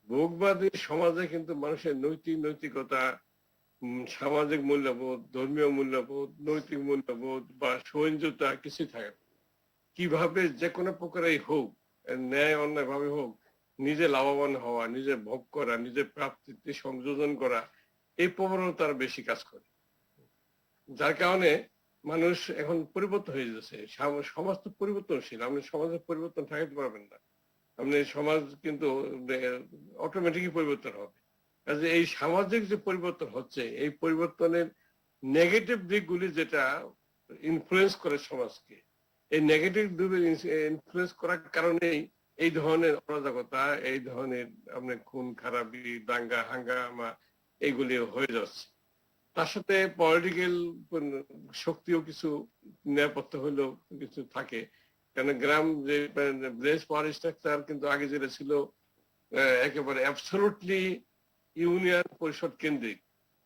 ভোগবাদী সমাজে কিন্তু মানুষের নৈতিকতা, সামাজিক মূল্যবোধ, ধর্মীয় মূল্যবোধ, নৈতিক মূল্যবোধ বা সহিংসতা কিছু থাকে না। কিভাবে যে কোনো প্রকারেই হোক, ন্যায় অন্যায় ভাবে হোক, নিজে লাভবান হওয়া, নিজে ভোগ করা, নিজের প্রাপ্তিতে সংযোজন করা, এই প্রবণতা তারা বেশি কাজ করে। যার কারণে মানুষ এখন পরিবর্তন হয়ে যাচ্ছে। সমাজ তো পরিবর্তনশীল, আপনি সমাজের পরিবর্তন ঠেকাতে পারবেন না। আপনি সমাজ কিন্তু অটোমেটিকই পরিবর্তন হবে। কাজে এই সামাজিক যে পরিবর্তন হচ্ছে, এই পরিবর্তনের নেগেটিভ দিকগুলি যেটা ইনফ্লুয়েন্স করে সমাজকে, এই নেগেটিভ ইনফ্লুয়েন্স করার কারণেই এই ধরনের অরাজকতা, এই ধরনের আপনার খুন খারাপি, দাঙ্গা হাঙ্গামা এইগুলি হয়ে যাচ্ছে। তার সাথে পলিটিক্যাল শক্তিও কিছু নিরাপত্তা হলেও কিছু থাকে। কেন গ্রাম যে ভিলেজ পাওয়ার স্ট্রাকচার কিন্তু আগে যেটা ছিল একেবারে অ্যাবসলুটলি ইউনিয়ন পরিষদ কেন্দ্রিক,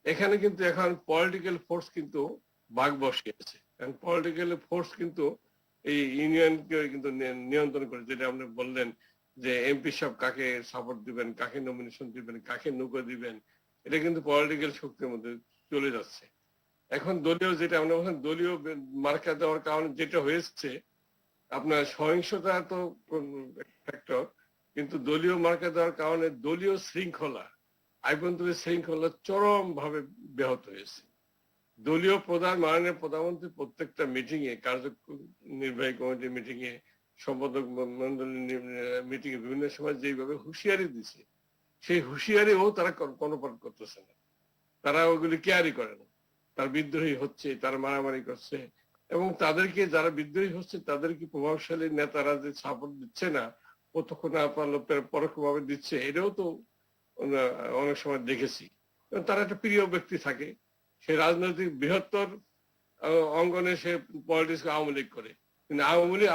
এখানে কিন্তু এখন পলিটিক্যাল ফোর্স কিন্তু ভাগ বসিয়েছে। কারণ পলিটিক্যাল ফোর্স কিন্তু এই ইউনিয়নকে কিন্তু নিয়ন্ত্রণ করে। যেটা আপনি বললেন যে এমপি সাহেব কাকে সাপোর্ট দিবেন, কাকে নমিনেশন দিবেন, কাকে নৌকা দিবেন, এটা কিন্তু পলিটিক্যাল শক্তির মধ্যে চলে যাচ্ছে। এখন দলীয় যেটা আমরা বলছেন, দলীয় মার্কা দেওয়ার কারণে যেটা হয়েছে, আপনার সহিংসতা তো ফ্যাক্টর, কিন্তু দলীয় মার্কা দেওয়ার কারণে দলীয় শৃঙ্খলা, আভ্যন্তরীণ শৃঙ্খলা চরম ভাবে ব্যাহত হয়েছে। দলীয় প্রধান, মাননীয় প্রধানমন্ত্রী প্রত্যেকটা মিটিং এ, নির্বাহী কমিটি মিটিং এ, সম্পাদক মন্ডলী মিটিং এ বিভিন্ন সময় যেভাবে হুঁশিয়ারি দিছে, সেই হুঁশিয়ারিও তারা কর্ণপাত করতেছে না। তারা ওগুলি কেয়ারই করে না। তার বিদ্রোহী হচ্ছে, তারা মারামারি করছে, এবং তাদেরকে যারা বিদ্রোহী হচ্ছে তাদেরকে প্রভাবশালী নেতারা যে সাপোর্ট দিচ্ছে না, প্রত্যক্ষ না পারলে পরোক্ষভাবে দিচ্ছে, এটাও তো অনেক সময় দেখেছি। তারা একটা প্রিয় ব্যক্তি থাকে, সে রাজনৈতিক বৃহত্তর অঙ্গনে সে পলিটিক্স আওয়ামী লীগ করে, কিন্তু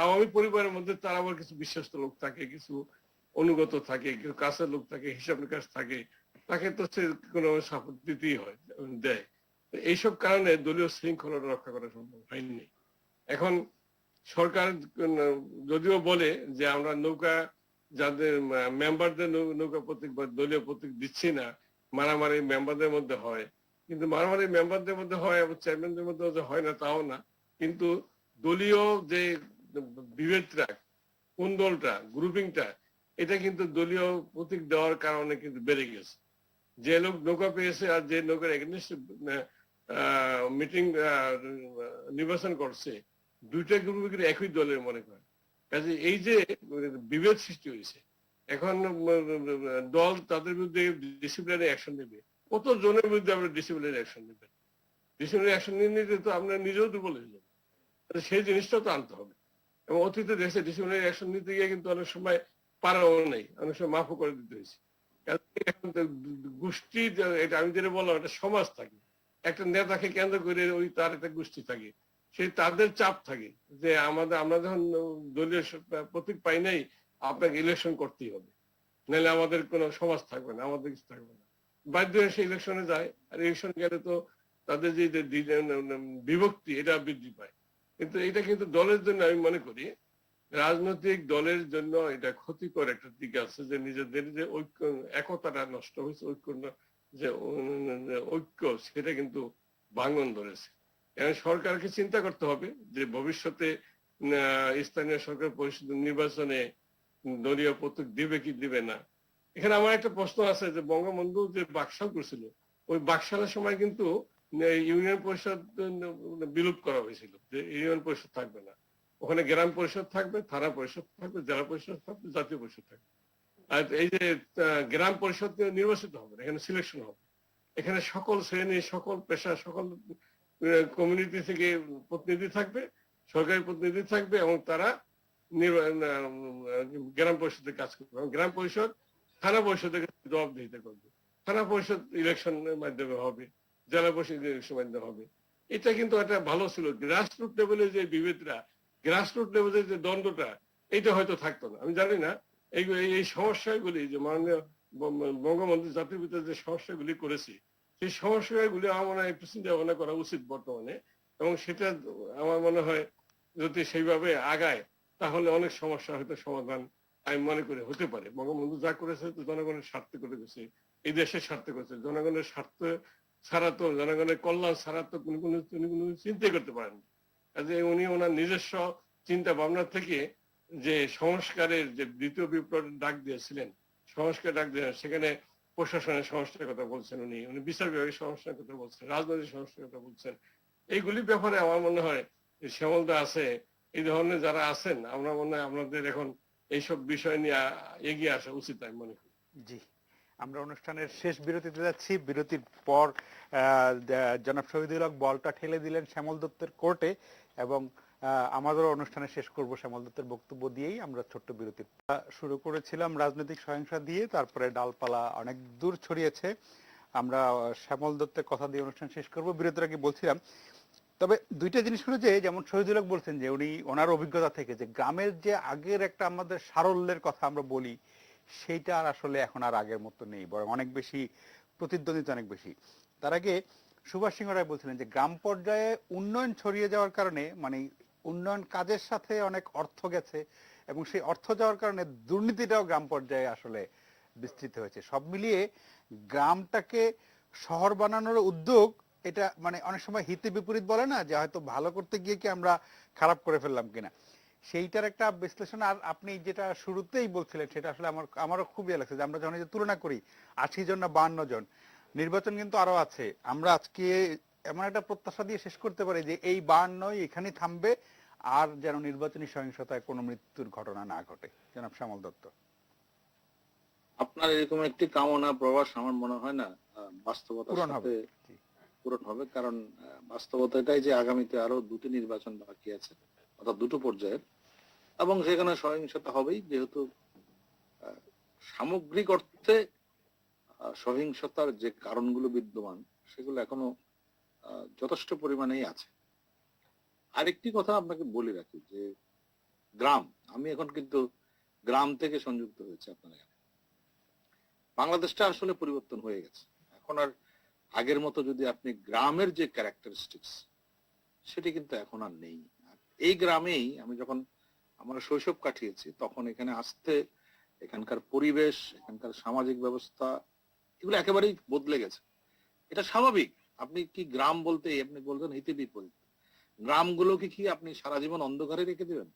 আওয়ামী পরিবারের মধ্যে তার আবার কিছু বিশ্বস্ত লোক থাকে, কিছু অনুগত থাকে, কিছু কাছের লোক থাকে, হিসাব নিকাশ থাকে, তাকে তো সে কোনো সাপোর্ট দিতেই হয়, দেয়। এইসব কারণে দলীয় শৃঙ্খলা রক্ষা করা সম্ভব হয়নি। এখন সরকার যদিও বলে যে আমরা নৌকা যাদের মেম্বারদের নৌকা প্রতীক বা দলীয় প্রতীক দিচ্ছি না, মারামারি মেম্বারদের মধ্যে হয়, কিন্তু মারামারি মেম্বারদের মধ্যে হয় এবং চেয়ারম্যানদের মধ্যে হয় না তাও না, কিন্তু দলীয় যে বিভেদটা, কোন দলটা, গ্রুপিংটা, এটা কিন্তু দলীয় প্রতীক দেওয়ার কারণে কিন্তু বেড়ে গেছে। যে লোক নৌকা পেয়েছে আর যে নৌকার এগেইনস্ট মিটিং নির্বাচন করছে, দুইটা গ্রুপে কিন্তু একই দলের মনে করে। কাজে এই যে বিভেদ সৃষ্টি হয়েছে, এখন দল তাদের বিরুদ্ধে ডিসিপ্লিনারি অ্যাকশন নেবে। কত জনের বিরুদ্ধে আমরা ডিসিপ্লিনারি অ্যাকশন নেবেন? ডিসিপ্লিনারি অ্যাকশন নিতে তো আপনার নিজেও দুর্বল হয়ে যাবে। সেই জিনিসটা তো আনতে হবে। এবং অতীতে দেশে ডিসিপ্লিনারি অ্যাকশন নিতে গিয়ে কিন্তু অনেক সময় পারাও নেই, অনেক সময় মাফও করে দিতে হয়েছে। গোষ্ঠী, এটা আমি যেটা বললাম, একটা সমাজ থাকে, একটা নেতাকে কেন্দ্র করে ওই তার একটা গোষ্ঠী থাকে, সেই তাদের চাপ থাকে যে আমরা যখন দলীয় প্রতীক পাই নাই, আপনাকে ইলেকশন করতেই হবে, নাহলে আমাদের কোনো সমাজ থাকবে না, আমাদের কিছু থাকবে না। বাধ্য হয়ে সে ইলেকশনে যায়, আর ইলেকশন গেলে তো তাদের যে বিভক্তি, এটা বৃদ্ধি পায়। কিন্তু এটা কিন্তু দলের জন্য আমি মনে করি, রাজনৈতিক দলের জন্য এটা ক্ষতিকর একটা দিক আছে, যে নিজেদের যে ঐক্য, একতাটা নষ্ট হয়েছে, যে ঐক্য, সেটা কিন্তু ভাঙন ধরেছে। এখন সরকারকে চিন্তা করতে হবে যে ভবিষ্যতে স্থানীয় সরকার পরিষদ নির্বাচনে দলীয় প্রতীক দিবে কি দিবে না। এখানে আমার একটা প্রশ্ন আছে, যে বঙ্গবন্ধু যে বাকশাল করছিল, ওই বাকশালের সময় কিন্তু ইউনিয়ন পরিষদ বিলুপ্ত করা হয়েছিল, যে ইউনিয়ন পরিষদ থাকবে না, ওখানে গ্রাম পরিষদ থাকবে, থানা পরিষদ থাকবে, জেলা পরিষদ থাকবে, জাতীয় পরিষদ থাকবে। আর এই যে গ্রাম পরিষদ নির্বাচিত হবে, এখানে সিলেকশন হবে, এখানে সকল শ্রেণী, সকল পেশা, সকল কমিউনিটি থেকে প্রতিনিধি থাকবে, সরকারি প্রতিনিধি থাকবে, এবং তারা গ্রাম পরিষদের কাজ করবে। গ্রাম পরিষদ থানা পরিষদের জবাবদিহিতা করবে, থানা পরিষদ ইলেকশনের মাধ্যমে হবে, জেলা পরিষদ ইলেকশনের মাধ্যমে হবে। এটা কিন্তু একটা ভালো ছিল। গ্রাসরুট লেভেলে যে বিভেদরা, গ্রাসরুট লেভেলের যে দ্বন্দ্বটা, এটা হয়তো থাকতো না। আমি জানি না এই এই সমস্যাগুলি যে মাননীয় বঙ্গবন্ধু জাতির পিতা যে সমস্যাগুলি করেছি, সেই সমস্যাগুলি আমার মনে হয় একটু চিন্তা ভাবনা করা উচিত বর্তমানে, এবং সেটা আমার মনে হয় যদি সেইভাবে আগায় তাহলে অনেক সমস্যা হয়তো সমাধান আমি মনে করি হতে পারে। বঙ্গবন্ধু যা করেছে তো জনগণের স্বার্থে করে গেছে, এই দেশের স্বার্থে করেছে। জনগণের স্বার্থ ছাড়া তো, জনগণের কল্যাণ ছাড়া তো কোনো চিন্তাই করতে পারেন। কাজে উনি ওনার নিজস্ব চিন্তা ভাবনা থেকে যে সংস্কারের যে দ্বিতীয় বিপ্লব ডাক দিয়েছিলেন, সংস্কার ডাক দিয়ে সেখানে প্রশাসনের সংস্কারের কথা বলছেন, উনি বিচার বিভাগের সংস্কারের কথা বলছেন, রাজনৈতিক সংস্কারের কথা বলছেন। এইগুলি ব্যাপারে আমার মনে হয় শ্যামলদা আছে, এই ধরনের যারা আছেন, আমরা মনে হয় আপনাদের এখন এইসব বিষয় নিয়ে এগিয়ে আসা উচিত আমি মনে করি। জি, আমরা অনুষ্ঠানের শেষ বিরতিতে যাচ্ছি। বিরতির পর জনাব শহীদুল হক বলটা ঠেলে দিলেন শ্যামল দত্তের কোর্টে, এবং আমাদেরও অনুষ্ঠানে শেষ করব শ্যামল দত্তের বক্তব্য দিয়েই। আমরা ছোট্ট বিরতি শুরু করেছিলাম রাজনৈতিক সহিংসতা দিয়ে, তারপরে ডালপালা অনেক দূর ছড়িয়েছে। আমরা শ্যামল দত্তের কথা দিয়ে অনুষ্ঠান শেষ করব। বিরতির আগে বলছিলাম, তবে দুইটা জিনিস হলো যে, যেমন শহীদুল হক বলছেন যে উনি ওনার অভিজ্ঞতা থেকে যে গ্রামের যে আগের একটা আমাদের সারল্যের কথা আমরা বলি, সেইটা আর আসলে এখন আর আগের মতো নেই, বরং অনেক বেশি প্রতিদ্বন্দ্বিতা, অনেক বেশি। তার আগে সুভাষ সিংহ রায় বলছিলেন যে গ্রাম পর্যায়ে উন্নয়ন ছড়িয়ে যাওয়ার কারণে, মানে উন্নয়ন কাজের সাথে অনেক অর্থ গেছে, এবং সেই অর্থ যাওয়ার কারণে দুর্নীতিটাও গ্রাম পর্যায়ে আসলে বিস্তৃত হয়েছে। সব মিলিয়ে গ্রামটাকে শহর বানানোর উদ্যোগ, এটা মানে অনেক সময় হিতে বিপরীত বলে না, যে হয়তো ভালো করতে গিয়ে কি আমরা খারাপ করে ফেললাম কিনা, সেইটার একটা বিশ্লেষণ। আর আপনি যেটা শুরুতেই বলছিলেন সেটা আসলে আমারও খুব ইয়ে লাগছে, যে আমরা যখন এই যে তুলনা করি 80 জন না 52 জন, নির্বাচন কিন্তু আরো আছে। আমরা আজকে এমন একটা প্রত্যাশা দিয়ে শেষ করতে পারি যে এই 52 এখানেই থামবে, আর যেন নির্বাচনী সহিংসতায় কোনো মৃত্যুর ঘটনা না ঘটে। জনাব শ্যামল দত্ত। আপনার এরকম একটি কামনা প্রবাস আমার মনে হয় না বাস্তবতার পূরণ সাথে হবে। জি। পূরণ হবে, কারণ বাস্তবতা এটাই যে আগামীতে আরো দুটি নির্বাচন বাকি আছে, অর্থাৎ দুটো পর্যায়ের, এবং সেখানে সহিংসতা হবেই, যেহেতু সামগ্রিক অর্থে সহিংসতার যে কারণগুলো বিদ্যমান সেগুলো এখনো যথেষ্ট পরিমাণেই আছে। আরেকটি কথা আপনাকে বলে রাখি যে গ্রাম, আমি এখন কিন্তু গ্রাম থেকে সংযুক্ত হয়েছে আপনার এখানে। বাংলাদেশটা আসলে পরিবর্তন হয়ে গেছে। এখন আর আগের মতো যদি আপনি গ্রামের যে ক্যারেক্টারিস্টিক্স সেটি কিন্তু এখন আর নেই। এই গ্রামেই আমি যখন আমার শৈশব কাটিয়েছি, তখন এখানে আসতে এখানকার পরিবেশ, এখানকার সামাজিক ব্যবস্থা, এগুলো একেবারেই বদলে গেছে। এটা স্বাভাবিক। আপনি কি গ্রাম বলতে আপনি বলবেন হিতে বিপরীত। গ্রামগুলোকে কি আপনি সারা জীবন অন্ধকারে রেখে দেবেন?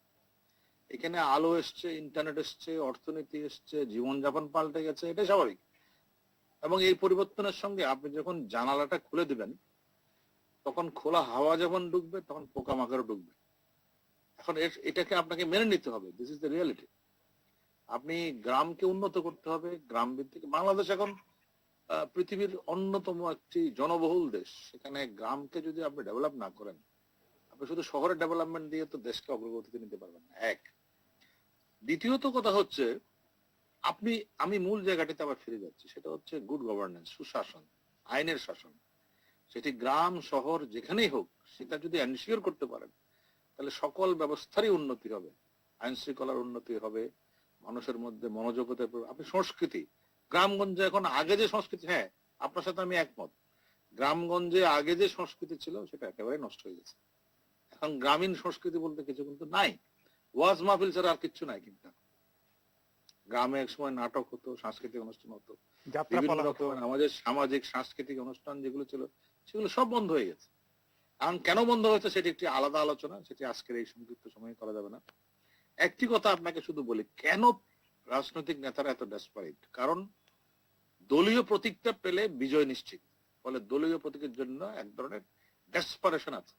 এখানে আলো এসছে, ইন্টারনেট এসছে, অর্থনীতি এসছে, জীবনযাপন পাল্টে গেছে, এটা স্বাভাবিক। এবং এই পরিবর্তনের সঙ্গে আপনি যখন জানালাটা খুলে দিবেন, তখন খোলা হাওয়া যখন ঢুকবে, তখন পোকামাকড় ঢুকবে। এখন এটাকে আপনাকে মেনে নিতে হবে। This is the reality. আপনি গ্রামকে উন্নত করতে হবে। গ্রাম ভিত্তিক বাংলাদেশ এখন পৃথিবীর অন্যতম একটি জনবহুল দেশ। সেখানে গ্রামকে যদি আপনি ডেভেলপ না করেন, আপনি শুধু শহরের ডেভেলপমেন্ট দিয়ে তো দেশকে অগ্রগতিতে নিতে পারবেন না। এক। দ্বিতীয়ত কথা হচ্ছে, আমি মূল জায়গাটিতে আবার ফিরে যাচ্ছি, সেটা হচ্ছে গুড গভর্নেন্স, সুশাসন, আইনের শাসন। সেটি গ্রাম শহর যেখানেই হোক, সেটা যদি এনশিওর করতে পারেন, তাহলে সকল ব্যবস্থারই উন্নতি হবে। আইন শৃঙ্খলার উন্নতি হবে, মানুষের মধ্যে মনোযোগতা। আপনি সংস্কৃতি, গ্রামগঞ্জে এখন আগে যে সংস্কৃতি, হ্যাঁ আপনার সাথে আমি একমত, গ্রামগঞ্জে আগে যে সংস্কৃতি ছিল সেটা একেবারে নষ্ট হয়ে গেছে। এখন গ্রামীণ সংস্কৃতি বলতে কিছু কিন্তু নাই। ওয়াজ মাহফিল ছাড়া আর কিচ্ছু নাই। কিন্তু গ্রামে এক সময় নাটক হতো, সাংস্কৃতিক অনুষ্ঠান হতো, বিভিন্ন রকমের আমাদের সামাজিক সাংস্কৃতিক অনুষ্ঠান যেগুলো ছিল সেগুলো সব বন্ধ হয়ে গেছে। কারণ কেন বন্ধ হয়েছে সেটি একটি আলাদা আলোচনা, সেটি আজকের এই সংক্ষিপ্ত সময়ে করা যাবে না। একটি কথা আপনাকে শুধু বলি, কেন রাজনৈতিক নেতারা এত ডেসপারেট? কারণ দলীয় প্রতীকটা পেলে বিজয় নিশ্চিত, ফলে দলীয় প্রতীকের জন্য এক ধরনের ডেসপারেশন আছে।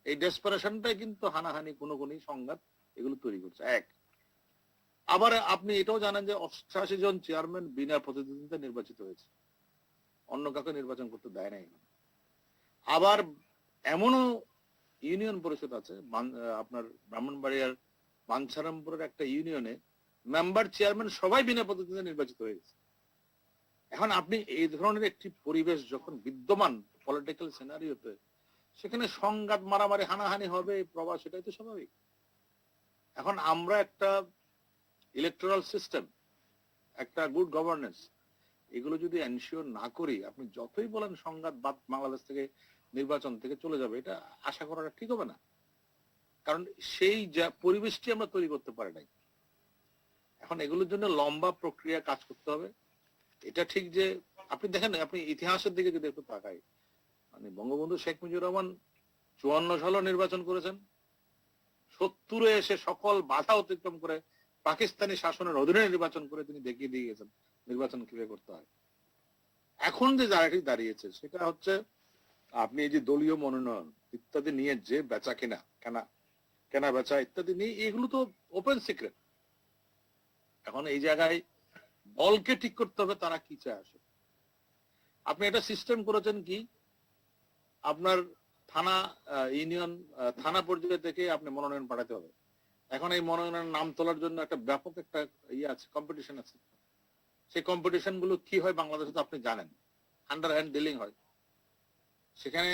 এই ডেসপারেশনটাই কিন্তু হানাহানি, খুনোখুনি, সংঘাত এগুলো তৈরি করছে। এক। আবার আপনি এটাও জানেন যে 88 জন চেয়ারম্যান বিনা প্রতিদ্বন্দ্বিতায় নির্বাচিত হয়েছে, অন্য কাউকে নির্বাচন করতে দেয় নাই। আবার এমনও ইউনিয়ন পরিষদ আছে আপনার ব্রাহ্মণবাড়িয়ার বাঞ্ছারামপুরের একটা ইউনিয়নে মেম্বার চেয়ারম্যান সবাই বিনা প্রতিদ্বন্দ্বিতায় নির্বাচিত হয়েছে। এখন আপনি এই ধরনের একটি পরিবেশ যখন বিদ্যমান পলিটিক্যাল সিনারিওতে, সেখানে সংঘাত, মারামারি, হানাহানি হবে, প্রবাস, এটাই তো স্বাভাবিক। এখন আমরা একটা ইলেকটোরাল সিস্টেম, একটা গুড গভর্নেন্স, এগুলো যদি এনশিওর না করি, আপনি যতই বলেন সংঘাত বাদ বাংলাদেশ থেকে নির্বাচন থেকে চলে যাবে, এটা আশা করাটা ঠিক হবে না। কারণ সেই যা পরিবেশটি আমরা তৈরি করতে পারি নাই। এখন এগুলোর জন্য লম্বা প্রক্রিয়া কাজ করতে হবে। এটা ঠিক যে আপনি দেখেন, আপনি ইতিহাসের দিকে যদি একটু তাকাই, মানে বঙ্গবন্ধু শেখ মুজিবুর রহমান 54 সালও নির্বাচন করেছেন, 70-এ এসে সকল বাধা অতিক্রম করে পাকিস্তানি শাসনের অধীনে নির্বাচন করে তিনি দেখিয়ে দিয়ে গেছেন নির্বাচন কিভাবে করতে হয়। এখন যে জায়গাটি দাঁড়িয়েছে সেটা হচ্ছে আপনি এই যে দলীয় মনোনয়ন ইত্যাদি নিয়ে যে বেচা কেনা বেচা ইত্যাদি নিয়ে, এগুলো তো ওপেন সিক্রেট। এখন এই জায়গায় দলকে ঠিক করতে হবে তারা কি চায় আসে। আপনি একটা সিস্টেম করেছেন কি, আপনার থানা ইউনিয়ন থানা পর্যায়ে থেকে আপনি মনোনয়ন পাঠাতে হবে। এখন এই মনোনয়নের নাম তোলার জন্য একটা ব্যাপক একটা আছে, কম্পিটিশন আছে। সেই কম্পিটিশন গুলো কি হয় বাংলাদেশে তো আপনি জানেন, আন্ডার হ্যান্ড ডিলিং হয়। সেখানে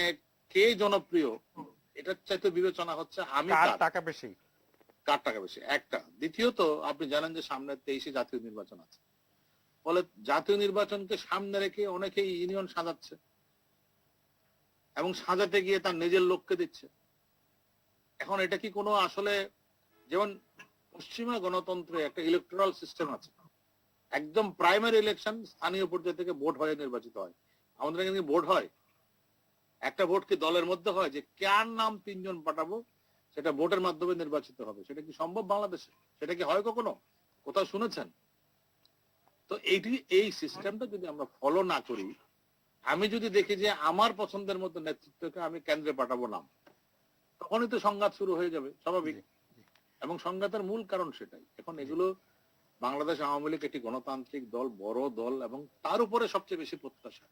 কে জনপ্রিয় এটার চাইতে বিবেচনা হচ্ছে আমি কার টাকা বেশি, কার টাকা বেশি, একটা। দ্বিতীয়ত আপনি জানেন যে সামনে 23-এ জাতীয় নির্বাচন আছে, ফলে জাতীয় নির্বাচনকে সামনে রেখে অনেকেই ইউনিয়ন সাজাচ্ছে এবং সাজাতে গিয়ে তার নিজের লোককে দিচ্ছে। এখন এটা কি কোনো আসলে, যেমন পশ্চিমা গণতন্ত্রে একটা ইলেকটোরাল সিস্টেম আছে, একদম প্রাইমারি ইলেকশন স্থানীয় পর্যায় থেকে ভোট হয়ে নির্বাচিত হয়। আমাদের এখানে ভোট হয়, একটা ভোট কি দলের মধ্যে হয় যে কার নাম 3 জন পাঠাবো, সেটা ভোটের মাধ্যমে নির্বাচিত হবে? সেটা কি সম্ভব বাংলাদেশে? সেটা কি হয় কখনো? কোথাও শুনেছেন? তো এই সিস্টেমটা যদি আমরা ফলো না করি, আমি যদি দেখি যে আমার পছন্দের মতো নেতৃত্বকে আমি কেন্দ্রে পাঠাবো না, তখনই তো সংঘাত শুরু হয়ে যাবে স্বাভাবিক। এবং সংঘাতের মূল কারণ সেটাই। এখন এগুলো বাংলাদেশ আওয়ামী লীগ একটি গণতান্ত্রিক দল, বড় দল, এবং তার উপরে সবচেয়ে বেশি প্রত্যাশা।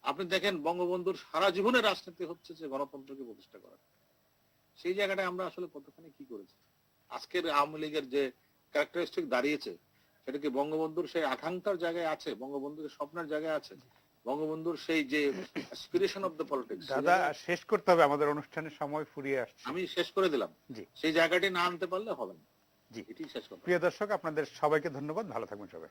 আপনি দেখেন বঙ্গবন্ধুর সারা জীবনের রাজনীতি হচ্ছে যে গণতন্ত্রকে প্রতিষ্ঠা করা। সেই জায়গাটায় আমরা আসলে কতখানি কি করেছি? আজকের আওয়ামী লীগের যে ক্যারেক্টারিস্টিক দাঁড়িয়েছে, সেটা কি বঙ্গবন্ধুর সেই আকাঙ্ক্ষার জায়গায় আছে, বঙ্গবন্ধুর স্বপ্নের জায়গায় আছে, বঙ্গবন্ধুর সেই যে অ্যাসপিরেশন অফ দ্য পলিটিক্স? দাদা শেষ করতে হবে, আমাদের অনুষ্ঠানের সময় ফুরিয়ে আসছে। আমি শেষ করে দিলাম। জি, সেই জায়গাটি না আনতে পারলে হবে না। জি, এটি শেষ কথা। প্রিয় দর্শক, আপনাদের সবাইকে ধন্যবাদ, ভালো থাকবেন সবাই।